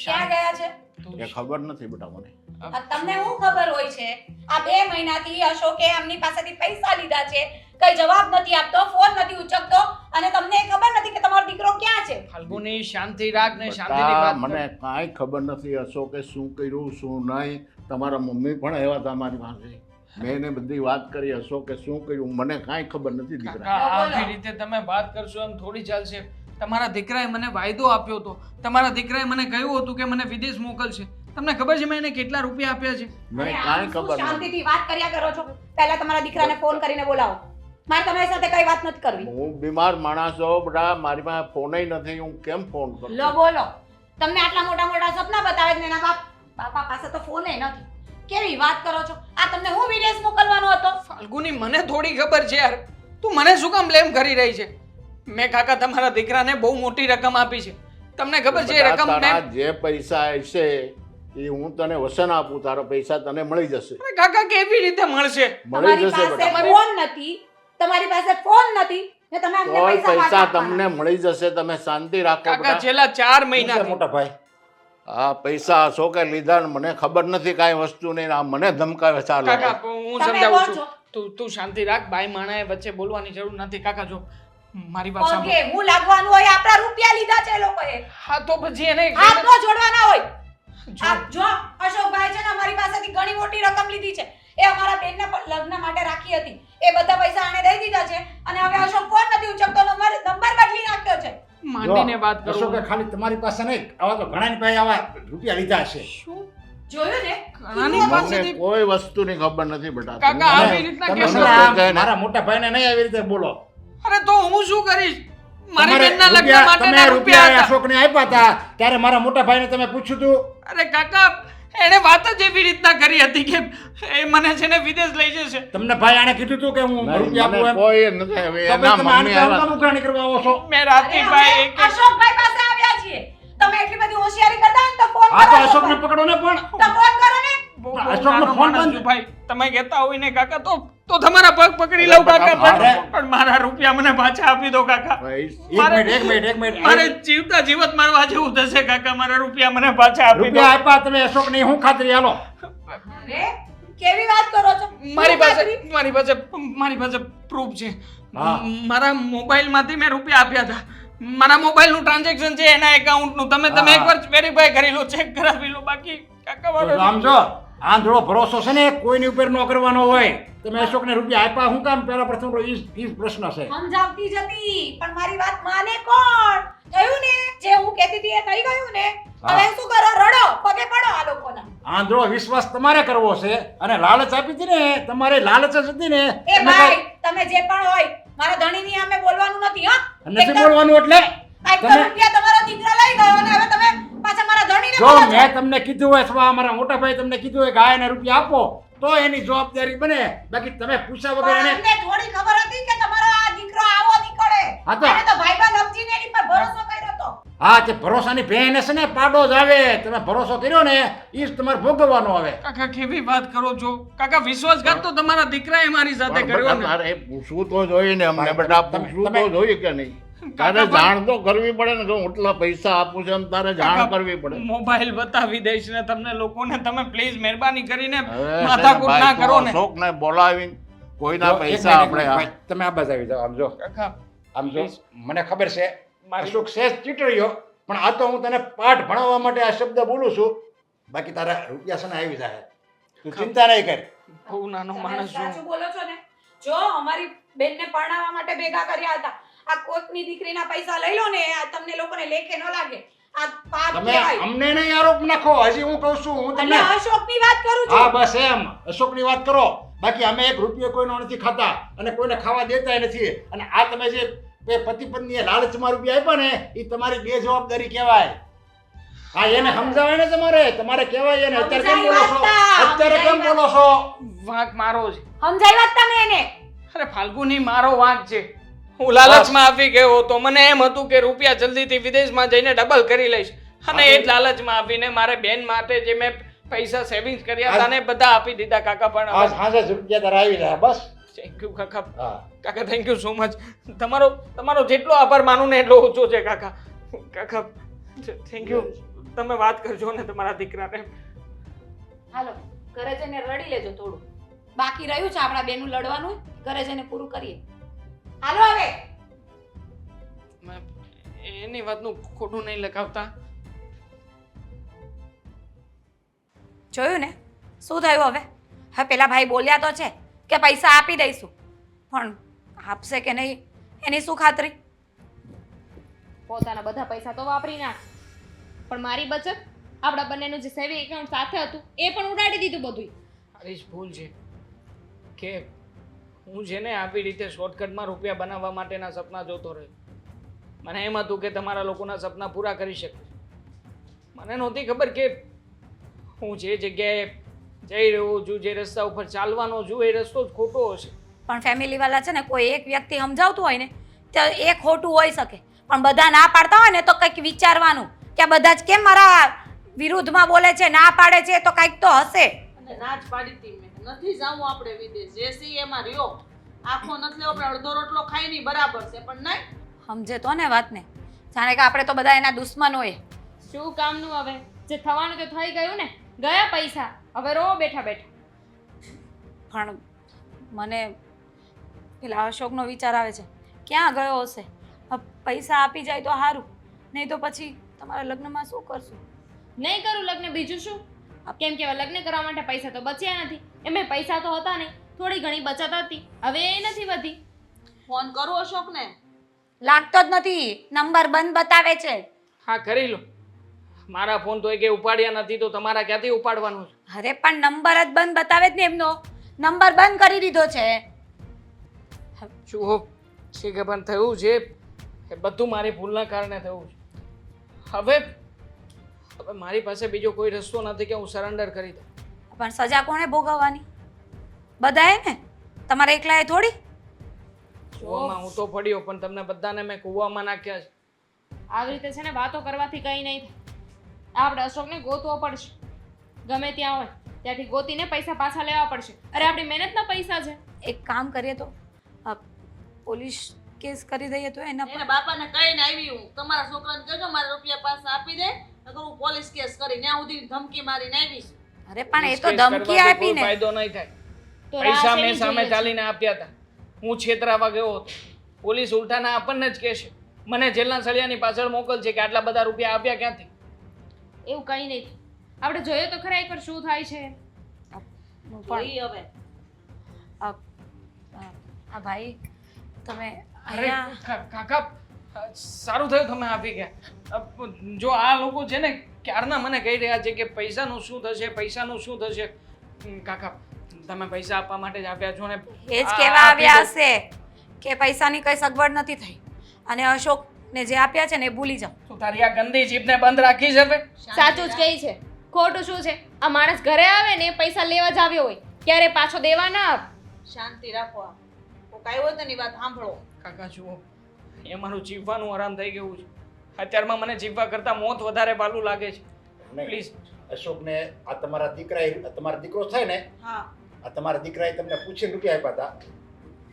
ક્યાં ગયા છે? તું એ ખબર નથી બેટા મને. તમને શું ખબર હોય છે? આ 2 મહિનાથી અશોકે એમની પાસેથી પૈસા લીધા છે, કઈ જવાબ નથી આપતો, ફોન નથી ઉચકતો, અને તમને ખબર નથી કે તમારો દીકરો ક્યાં છે. ફાલ્ગુની, શાંતિ રાખ ને શાંતિથી બેટા, વાત મને કર. કાંઈ ખબર નથી અશોકે શું કર્યું શું નહીં. તમારા મમ્મી પણ આવ્યા હતા મારી પાસે. મેં એને બધી વાત કરી અશોકે શું કર્યું મને કાંઈ ખબર નથી દીકરા. કાકા, આવી રીતે તમે વાત કરશો એમ થોડી ચાલશે. તમારા દીકરાએ મને વાયદો આપ્યો હતો. તમારા દીકરાએ મને કહ્યું હતું કે મને વિદેશ મોકલશે. તમને ખબર છે મેં એને કેટલા રૂપિયા આપ્યા છે? મને કાંઈ ખબર નથી. શાંતિથી વાત કર્યા કરો છો. પહેલા તમારા દીકરાને ફોન કરીને બોલાવો. મારે તમારી સાથે કઈ વાત નથી કરવી. હું બીમાર માણસ છું બેટા, મારી પાસે ફોનય નથી. હું કેમ ફોન કરું? લો બોલો. તમને આટલા મોટા મોટા સપના બતાવે છે ને એના બાપા પાસે તો ફોન નથી. કેવી વાત કરો છો? આ તમને હું વિદેશ મોકલવાનો હતો? ફાલ્ગુની મને થોડી ખબર છે યાર, તું મને શું કામ બ્લેમ કરી રહી છે? મેં કાકા તમારા દીકરાને બહુ મોટી રકમ આપી છે, તમને ખબર છે એ બેટા, રકમ તારા મેં જે પૈસા હશે એ હું તને વસન આપું, તારા પૈસા તને મળી જશે. અરે કાકા કેવી રીતે મળશે? મળી તમારી જશે પાસે બેટા. ફોન નથી, તમારી પાસે ફોન નથી ને તમે અમને કોઈ પૈસા પૈસા પાછા તમને મળી જશે, તમે શાંતિ રાખો કાકા બેટા. છેલ્લા 4 મહિનાથી મોટા ભાઈ આ પૈસા હશો કે લીધા ને મને ખબર નથી કાંઈ વસ્તુ નહીં, આ મને ધમકાવે ચાલો. કાકા હું તમે સમજાવું બોલ છું, તું શાંતિ રાખ. બાઈ માણાએ વચ્ચે બોલવાની જરૂર નથી. કાકા જો મારી વાત સાંભળ. પગે હું લાગવાનું હોય, આપણા રૂપિયા લીધા છે એ લોકોએ. હા તો પછી એને હાથ નો જોડવાના હોય. જો, આ જો અશોકભાઈ છે ને અમારી પાસેથી ઘણી મોટી રકમ લીધી છે. એ અમારા બેનના લગ્ન માટે રાખી હતી. એ બધા પૈસા આને દઈ દીધા છે અને હવે અશોક ફોન નથી ઉચકતો, નંબર બદલી નાખ્યો છે. માંડીને વાત કરો. અશોકે ખાલી તમારી પાસે નહીં, આવા તો ઘણાની પાસે આવા રૂપિયા લીધા છે. શું જોયું ને? ઘણાની મને પાસેથી કોઈ વસ્તુની ખબર નથી બેટા. કાકા તું આવી રીતના તમે કેમ છે કરો? ને આ કહે ને. મારા મોટા ભાઈને નહીં આવી રીતે બોલો. અરે તો હું શું કરીશ? મારી તમારે બેનના લગ્ન રૂપિયા- માટેના તમે રૂપિયા રૂપિયા હતા. અશોકને આપ્યા હતા ત્યારે મારા મોટા ભાઈને તમે પૂછ્યું હતું? અરે કાકા એને વાત જ એવી રીતના કરી હતી કે એ મને છે ને વિદેશ લઈ જશે. તમને ભાઈ આને કીધું હતું કે હું નહીં, રૂપિયા મને આપું એમ? કોઈ નથી. હવે તો એના પછી તમે આની મમ્મી પાસે આવ્યા. કામ ઉઘરાણી કરવા આવો છો? મેં અરે રાતીભાઈ અમે એક અશોકભાઈ પાસે આવ્યા છીએ. તમે એટલી બધી હોશિયારી કરતા હોય ને તો ફોન હા તો કરો. અશોકને પકડો ને પણ. તો ફોન કરો ને. બહુ અશોકનો નાનો ફોન માણસ બંધ. છું ભાઈ. તમે કહેતા હોય ને કાકા તો તમારા પગ પકડી લઉં કાકા, અરે. પણ મારા રૂપિયા મને પાછા આપી દો કાકા. એક મિનિટ મારે જીવતા જીવત મારવા જેવું થશે કાકા. મારા રૂપિયા મને પાછા આપી દો. રૂપિયા આપ્યા તમે અશોકની હું ખાતરી હાલો. અરે કેવી વાત કરો છો? મારી પાસે પ્રૂફ છે. હા. મારા મોબાઈલમાંથી મેં રૂપિયા આપ્યા હતા. મારા મોબાઈલનું ટ્રાન્ઝેક્શન છે એના એકાઉન્ટનું. તમે હા. એકવાર વેરીફાઈ કરી લો, ચેક કરાવી લો. બાકી કાકા તો મારો આમ જો આંધળો ભરોસો છે ને કોઈની ઉપર ન કરવાનો હોય. તમે અશોકને રૂપિયા આપ્યા હું કામ? પહેલા પ્રથમ તો ઈ જ પ્રશ્ન છે. સમજાવતી જતી પણ મારી વાત માને કોણ? થયું ને જે હું કહેતી હતી એ થઈ ગયું ને. હા. હવે શું કરો? રડો, પગે પડો આ લોકોના. આંધળો વિશ્વાસ તમારે કરવો છે અને લાલચ આપી હતી ને તમારે લાલચ જ હતી ને. એ તમે ભાઈ કાંઈ- તમે જે પણ હોય મારા ધણીની સામે બોલવાનું નથી હા. નથી બોલવાનું એટલે આ તો તમે રૂપિયા તમારો દીકરો લઈ ગયો અને હવે તમે પાછા મારા ધણીને જો બોલો છો. મેં તમને કીધું હોય અથવા અમારા મોટા ભાઈ તમને કીધું હોય કે આ એને રૂપિયા આપો તો એની જવાબદારી બને. બાકી તમે પૂછ્યા વગર પણ એને અમને થોડી ખબર હતી કે તમારો આ દીકરો આવો નીકળે. હા તો- અને તો ભાઈબંધ સમજીને એની પર ભરોસો કર્યો તો. હા તે ભરોસાની ભેને છે ને પાડો જ આવે. તમે ભરોસો કર્યો ને ઈ જ તમારે ભોગવવાનો આવે. કાકા કેવી વાત કરો છો? કાકા વિશ્વાસઘાત તો તમારા દીકરાએ મારી સાથે પણ કર્યો બેટા ને. તારે પૂછવું તો જોઈએ ને અમને બેટા, પૂછવું તો જોઈએ કે નહીં? તારે જાણ તો કરવી પડે ને કે હું એટલા પૈસા આપું છું એમ તારે જાણ કાકા, કરવી પડે. મોબાઈલ બતાવી દઈશ ને તમને લોકોને. તમે પ્લીઝ મહેરબાની કરીને હવે માથાકૂટ ના ભાઈ, કરો તું ને. અશોકને બોલાવીને કોઈના જો, એક પૈસા મિનિટ, આપણે ભાઈ, તમે આ બાજુ આવી જાઓ. આમ જો કાકા આમ જો Please. મને ખબર છે મારી- અશોક સેજ ચીટર્યો પણ આ તો હું તને પાઠ ભણાવવા માટે આ શબ્દ બોલું છું. બાકી તારા રૂપિયા છે ને આવી જાય. તું ચિંતા નહીં કર. બહુ નાનો તમે માણસ છું. સાચું બોલો છો ને. જો અમારી બેનને પરણાવવા માટે ભેગા કર્યા હતા. આ કોકની દીકરીના પૈસા લઈ લો ને આ તમને લોકોને લેખે ન લાગે. આ પાપ તમે કહેવાય. અમને નહીં આરોપ નાખો. હજી હું કહું છું હું તમને એટલે અશોકની વાત કરું હા છું. બસ એમ અશોકની વાત કરો. બાકી અમે એક રૂપિયો કોઈનો નથી ખાતા અને કોઈને ખાવા દેતા નથી. અને આ તમે જે બે પતિ પત્નીએ લાલચમાં રૂપિયા આપ્યા ને એ તમારી બેજવાબદારી કહેવાય. હા એને સમજાવાય ને તમારે કહેવાય એને. અત્યારે કેમ બોલો છો? અત્યારે કેમ બોલો છો? વાંક મારો છે. સમજાવ્યા જ તમે એને. અરે ફાલ્ગુની મારો વાંક છે. હું લાલચમાં આવી ગયો હતો. મને એમ હતું કે રૂપિયા જલ્દીથી વિદેશમાં જઈને ડબલ કરી લઈશ અને એ જ લાલચમાં આવીને મારે બેન માટે જે મેં પૈસા સેવિંગ્સ કર્યા હતા ને બધા આપી દીધા કાકા. આજ પણ સાંજે જ રૂપિયા તારા આવી જાય બસ. થેન્ક યુ કાકા. હા કાકા થેન્ક યુ સો મચ. તમારો જેટલો આભાર માનું ને એટલો ઓછો છે કાકા. કાકા થેન્ક યુ. તમે વાત કરજો ને તમારા દીકરાને. હાલો ઘરે જઈને રડી લેજો થોડું. બાકી રહ્યું છે આપણા બેનું લડવાનું. ઘરે જઈને પૂરું કરીએ. હાલો હવે. એની વાતનું ખોટું નહીં લગાવતા. જોયું ને શું થયું હવે? હવે પેલા ભાઈ બોલ્યા તો છે કે પૈસા આપી દઈશું પણ આપશે કે નહીં એની શું ખાતરી? પોતાના બધા પૈસા તો વાપરી નાખ, પણ મારી બચત આપણા બંનેનું જે સેવિંગ એકાઉન્ટ સાથે હતું એ પણ ઉડાડી દીધું બધું. હરીશ ભૂલ છે કે હું છે ને આવી રીતે શોર્ટકટમાં રૂપિયા બનાવવા માટેના સપના જોતો રહ્યો. મને એમ હતું કે તમારા લોકોના સપના પૂરા કરી શકીશ. મને નહોતી ખબર કે હું જે જગ્યાએ જઈ રહ્યો છું, જે રસ્તા ઉપર ચાલવાનો છું એ રસ્તો જ ખોટો હશે. પણ ફેમિલી વાળા છે ને કોઈ એક વ્યક્તિ સમજાવતું હોય ને તો એ ખોટું હોઈ શકે, પણ બધા ના પાડતા હોય ને તો કંઈક વિચારવાનું કે આ બધા જ કેમ મારા વિરુદ્ધમાં બોલે છે, ના પાડે છે, તો કંઈક તો હશે. અને ના જ પાડી હતી મેં, નથી જાવું આપણે વિદેશ, જે સી એમાં રહ્યો. આખો નથી લેવો, આપણે અડધો રોટલો ખાઈ નહીં બરાબર છે, પણ નહીં સમજે તો ને વાતને, જાણે કે આપણે તો બધા એના દુશ્મન હોય. શું કામનું હવે? જે થવાનું તે થઈ ગયું ને, ગયા પૈસા, હવે રો બેઠા બેઠા. પણ મને પેલા અશોકનો વિચાર આવે છે, ક્યાં ગયો હશે? હવે પૈસા આપી જાય તો સારું, નહીં તો પછી તમારા લગ્નમાં શું કરશું? નહીં કરું લગ્ન, બીજું શું? કેમ કે હવે લગ્ન કરવા માટે પૈસા તો બચ્યા નથી. એમે પૈસા તો હતા નહીં, થોડી ઘણી બચત હતી, હવે એ નથી વધી. ફોન કરો અશોકને. લાગતો જ નથી, નંબર બંધ બતાવે છે. હા, કરી લો. મારા ફોન તો કે ઉપાડ્યા નથી, તો તમારા ક્યાંથી ઉપાડવાનું છે? અરે પણ નંબર જ બંધ બતાવે જ ને, એમનો નંબર બંધ કરી દીધો છે. શું હો છે કે પણ થયું છે એ બધું મારી ભૂલના કારણે થયું છે. હવે મારી પાસે બીજો કોઈ રસ્તો નથી કે હું સરેન્ડર કરી દઉં. પણ સજા કોણે ભોગવવાની? બધાએ ને, તમારે એકલાએ થોડી. કૂવામાં હું તો પડ્યો, પણ તમને બધાને મેં કૂવામાં નાખ્યા છે. આવી રીતે છે ને વાતો કરવાથી કંઈ નહીં થાય. આપણે અશોકને ગોતવો પડશે, ગમે ત્યાં હોય ત્યાંથી ગોતીને પૈસા પાછા લેવા પડશે. અરે આપણી મહેનતના પૈસા છે. એક કામ કરીએ તો પોલીસ કેસ કરી દઈએ તો એના એને બાપાને કહીને આવી હું, તમારા છોકરાને કહેજો મારા રૂપિયા પાછા આપી દે, નકર હું પોલીસ કેસ કરી ત્યાં સુધી ધમકી મારીને આવીશ. અરે પણ એ તો કેસ ધમકી કરવાથી કોઈ આપીને. ફાયદો નહીં થાય. તો પૈસા રાહ મેં શેની સામે જોઈએ છે? ચાલીને આપ્યા હતા, હું છેતરાવા ગયો હતો. પોલીસ ઉલટાના આપણને જ કહેશે, મને જેલના સળિયાની પાછળ મોકલશે કે આટલા બધા રૂપિયા આપ્યા ક્યાંથી. એવું કંઈ નહીં થાય. આપણે જોઈએ તો ખરા એકવાર શું થાય છે. હું પણ જોઈ હવે આ ભાઈ તમે અરે અહીંયા કાકા, સારું થયું તમે આપી ગયા. જો આ લોકો છે ને ક્યારના મને કહી રહ્યા છે કે પૈસાનું શું થશે, પૈસાનું શું થશે. કાકા, તમે પૈસા આપવા માટે જ આપ્યા છો ને? એ જ આ કહેવા આપી આવ્યા દો. હશે કે પૈસાની કઈ સગવડ નથી થઈ અને અશોકને જે આપ્યા છે ને એ ભૂલી જાઓ. તું તારી આ ગંદી જીભને બંધ રાખીશ હવે? સાચું જ કહી છે. ખોટું શું છે? આ માણસ ઘરે આવે ને પૈસા લેવા જ આવ્યો હોય, ક્યારે પાછો દેવા ના આવે. શાંતિ રાખો. કોક આવ્યો હોય તેની વાત સાંભળો. કાકા જુઓ, એ મારું જીવવાનું આરામ થઈ ગયું છે. અત્યારમાં મને જીવવા કરતાં મોત વધારે પાલું લાગે છે. પ્લીઝ. અશોકને આ તમારા દીકરાએ તમારો દીકરો થાય ને, હા આ તમારા દીકરાએ તમને પૂછીને રૂપિયા આપ્યા હતા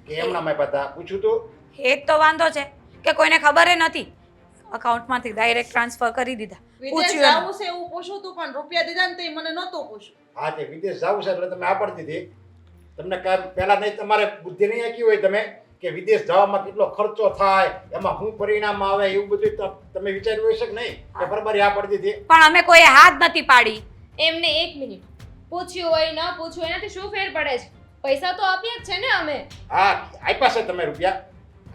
કે એમનામ આપ્યા હતા? પૂછ્યું તું? એ જ તો વાંધો છે કે કોઈને ખબર ય નથી, અકાઉન્ટમાંથી ડાયરેક્ટ ટ્રાન્સફર કરી દીધા. વિદેશ પૂછ્યું એમ. જવું છે એવું પૂછ્યું તું, પણ રૂપિયા દીધા ને તો ઈ મને નહોતું પૂછ્યું. હા, તે વિદેશ જવું છે એટલે તમે આ પાડી દીધી. તમને કાંઈ પહેલા નહીં, તમારે બુદ્ધિ નહીં આંકી હોય તમે કે વિદેશ જવામાં કેટલો ખર્ચો થાય, એમાં શું પરિણામ આવે, એવું બધું તમે વિચાર્યું હશે કે નહીં? કે બરાબર આ પાડી દીધી? પણ અમે કોઈ હાથ નથી પાડી. એમને 1 મિનિટ પૂછ્યું હોય ન પૂછ્યું એનાથી શું ફેર પડે છે? પૈસા તો આપ્યા જ છે ને અમે. હા, આપ્યા છે તમે રૂપિયા?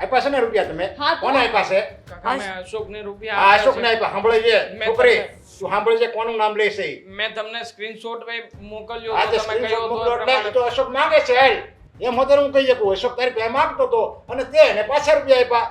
આપ્યા છે ને રૂપિયા તમે? હા, તો કોને આપ્યા છે? કાકા, મેં અશોકને રૂપિયા આ આપ્યા અશોકને છે. આપ્યા. સાંભળે છે મેં છોકરી, તમને- તું સાંભળે છે કોનું નામ લે છે ઈ? મેં તમને સ્ક્રીનશોટ મોકલ્યો આ હતો, જે તમે screenshot કહ્યું મોકલ્યો હતું એ એટલે પ્રમાણે. તો અશોક માંગે છે હાલ. એમ હોતે હું કહી શકું અશોક તારી પાસે માંગતો હતો અને તે એને પાછા રૂપિયા આપ્યા.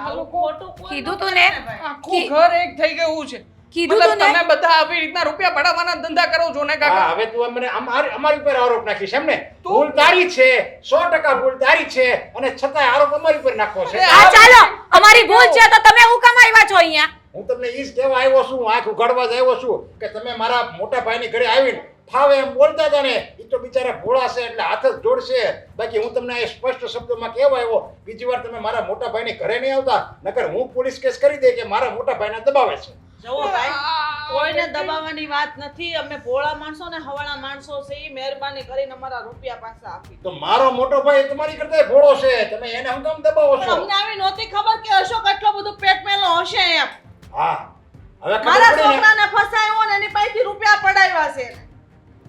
આ લોકો ખોટું કોઈ કીધું ન તું કરે ને. ભાઈ. આખું ઘર એક થઈ ગયું છે. કીધું મતલબ તું ને. તમે બધા આવી રીતના રૂપિયા પડાવવાના ધંધા કરો છો ને કાકા? હા, હવે તું મને અમારી ઉપર આરોપ નાખીશ એમ ને? તું- ભૂલ તારી છે, 100% ભૂલ તારી છે, અને છતાંય આરોપ અમારી ઉપર નાખવો છે. અરે હા ચાલો, અમારી ભૂલ છે તો તમે હું કામ આવ્યા છો અહીંયા? હું તમને ઈ જ કહેવા આવ્યો છું, આંખ ઉઘાડવા જ આવ્યો છું કે તમે મારા મોટા ભાઈની ઘરે આવીને ફાવે એમ બોલતા હતા ને, એ તો બિચારા ભોળા છે એટલે હાથ જ જોડશે. બાકી હું તમને એ સ્પષ્ટ શબ્દોમાં કહેવા આવ્યો, બીજી વાર તમે મારા મોટા ભાઈની ઘરે નહીં આવતા, નકર હું પોલીસ કેસ કરી દે કે મારા મોટા ભાઈને દબાવે છે. જુઓ ભાઈ, કોઈને દબાવવાની વાત નથી. અમે ભોળા માણસો ને હવાળા માણસો છે. ઈ મહેરબાની કરીને અમારા રૂપિયા પાછા આપી દો. તો મારો મોટો ભાઈ તમારી કરતા ભોળો છે, તમે એને હું કામ દબાવો પણ છો? અમને આવી નહોતી ખબર કે અશોક આટલો બધું પેટ મેલો હશે એમ. હા, હવે મારા ખબર પડી ને? છોકરાને ફસાયો ને એની પાસેથી રૂપિયા પડાવ્યા છે એને.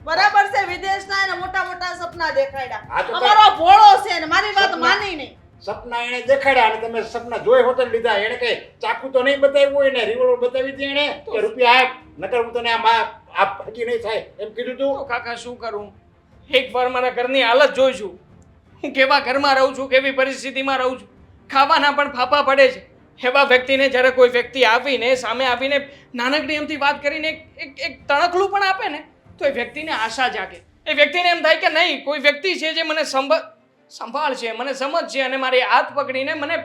બરાબર છે, વિદેશના એને મોટા મોટા સપના હા, દેખાડ્યા. તો અમારો ભોળો છે ને મારી વાત સપના- માની નહીં. સપના એને દેખાડ્યા અને તમે સપના જોઈ હોત ને લીધા. એને કઈ ચાકુ તો નહીં બતાવ્યું હોય ને, રિવોલ્વર બતાવી હતી એને કે રૂપિયા આપ, નકર હું તને આ ભાગી નહીં થાય એમ કીધું તો તું. કાકા શું કરું? એક વાર મારા ઘરની હાલત જોઈ છું. હું કેવા ઘરમાં રહું છું, કેવી પરિસ્થિતિમાં રહું છું. ખાવાના પણ ફાફા પડે છે. એવા વ્યક્તિને જ્યારે કોઈ વ્યક્તિ આવીને સામે આવીને નાનકડી એમથી વાત કરીને એક તણખલું પણ આપે ને, તો એ વ્યક્તિને આશા જાગે. એ વ્યક્તિને એમ થાય કે નહીં, કોઈ વ્યક્તિ છે જે મને સંભાળશે, મને સમજશે અને મારી હાથ પકડીને મને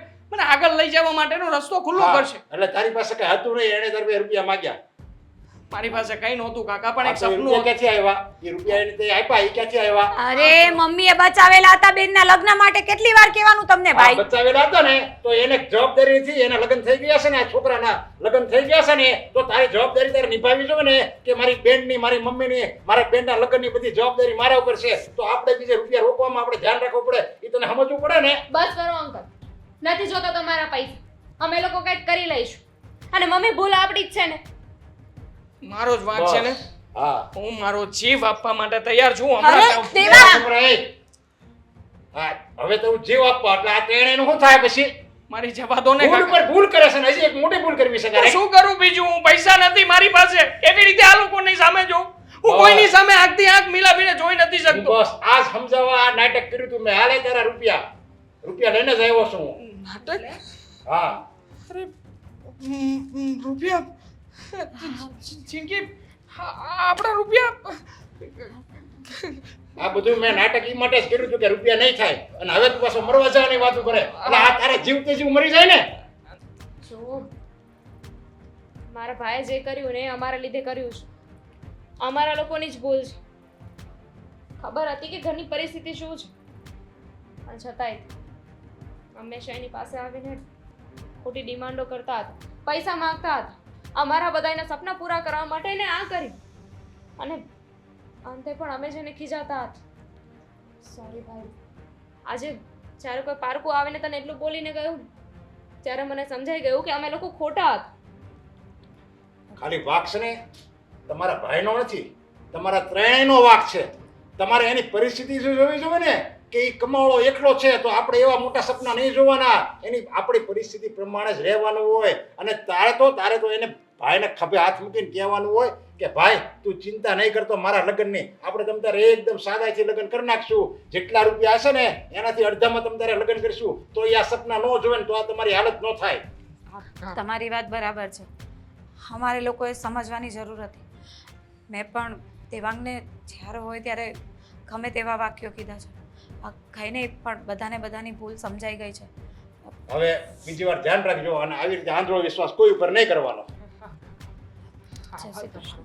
આગળ લઈ જવા માટેનો રસ્તો ખુલ્લો હા, કરશે. એટલે તારી પાસે કઈ હતું નહીં, એને તારે 2 રૂપિયા માંગ્યા. મારી પાસે કઈ નહોતું કાકા, પણ એક આ તો એ સપનું રૂપિયા હતું. ક્યાંથી આવ્યા? એ રૂપિયા એને તે આપ્યા, એ ક્યાંથી આવ્યા? અરે મમ્મીએ બચાવેલા હતા બેનના લગ્ન માટે, કેટલી વાર કહેવાનું તમને આ ભાઈ? બચાવેલા હતા ને તો એને જવાબદારી નથી, એના લગ્ન થઈ ગયા છે ને, આ છોકરાના લગ્ન થઈ ગયા છે ને, તો તારી જવાબદારી તારે નિભાવવી જોઈએ ને કે મારી બેનની, મારી મમ્મીની, મારા બેનના લગ્નની બધી જવાબદારી મારા ઉપર છે. તો આપણે બીજે રૂપિયા રોકવામાં આપણે ધ્યાન રાખવું પડે, એ તને સમજવું પડે ને. બસ કરો અંકલ, નથી જોતા તમારા પૈસા, અમે લોકો કંઈક કરી લઈશું. અને મમ્મી ભૂલ આપણી જ છે ને. મારો જ વાંક છે ને. બસ. હા હું મારો જીવ આપવા માટે તૈયાર છું. અરે હમણાં જ દેવા, છોકરા, એ. હા, હવે તો હું જીવ આપવા એટલે આ ત્રણેયનું શું થાય પછી? મારી જવા દો ને ભૂલ કાકા. ઉપર ભૂલ કરે છે ને, હજી એક મોટી ભૂલ કરવી છે તો તારે. શું કરું બીજું? હું પૈસા નથી મારી પાસે, કેવી રીતે આ લોકોની સામે જોઉં? હું બસ. કોઈની સામે આંખથી આંખ મિલાવીને જોઈ નથી શકતો. બસ આ સમજાવવા આ નાટક કર્યું તું મેં. હાલે તારા રૂપિયા લઈને જ આવ્યો છું હું. નાટક? હા અરે રૂપિયા જિંદગી આપણા રૂપિયા. આ બધું મેં નાટક ઈ માટે જ કર્યું હતું કે રૂપિયા નહીં થાય, અને હવે તું પાછો મરવા જવાની વાતો કરે. એટલે આ તારે જીવતે જીવ મરી જાય ને. જો મારા ભાઈએ જે કર્યું ને એ અમારા લીધે કર્યું છે, અમારા લોકોની જ ભૂલ છે. ખબર હતી કે ઘરની પરિસ્થિતિ શું છે, પણ છતાંય હંમેશા એની પાસે આવીને ખોટી ડિમાન્ડો કરતા હતા, પૈસા માંગતા હતા. અમારા બધાના સપના પૂરા કરવા માટે એને આ કર્યું, અને અંતે પણ અમે જેને ખીજાતા હતા. સોરી ભાઈ, આજે જ્યારે કોઈ પારકું આવીને તને એટલું બોલીને ગયું ને, ત્યારે મને સમજાઈ ગયું કે અમે લોકો ખોટા હતા. ખાલી વાક છે ને તમારા ભાઈનો નથી, તમારા ત્રણેયનો વાક છે. તમારે એની પરિસ્થિતિ શું જોવી જોઈએ ને કે એ કમાવડો એકલો છે તો આપણે એવા મોટા સપના નહીં જોવાના. એની આપણી પરિસ્થિતિ પ્રમાણે જ રહેવાનું હોય. અને તારે તો એને ભાઈને ખભે હાથ મૂકીને કહેવાનું હોય કે ભાઈ તું ચિંતા નહીં કરતો મારા લગ્નની, આપણે તમ તારે એકદમ સાદાઈથી લગ્ન કરી નાખશું. જેટલા રૂપિયા હશે ને એનાથી અડધામાં તમ તારે લગ્ન કરીશું. તો એ આ સપના ન જોવે ને તો આ તમારી હાલત ન થાય. તમારી વાત બરાબર છે. અમારે લોકોએ સમજવાની જરૂર હતી. મેં પણ દેવાંગને જ્યારે હોય ત્યારે ગમે તેવા વાક્યો કીધા છે. કંઈ નહીં, પણ બધાની ભૂલ સમજાઈ ગઈ છે. હવે બીજી વાર ધ્યાન રાખજો અને આવી રીતે આંધળો વિશ્વાસ કોઈ ઉપર નહીં કરવાનો. જય શ્રી કૃષ્ણ.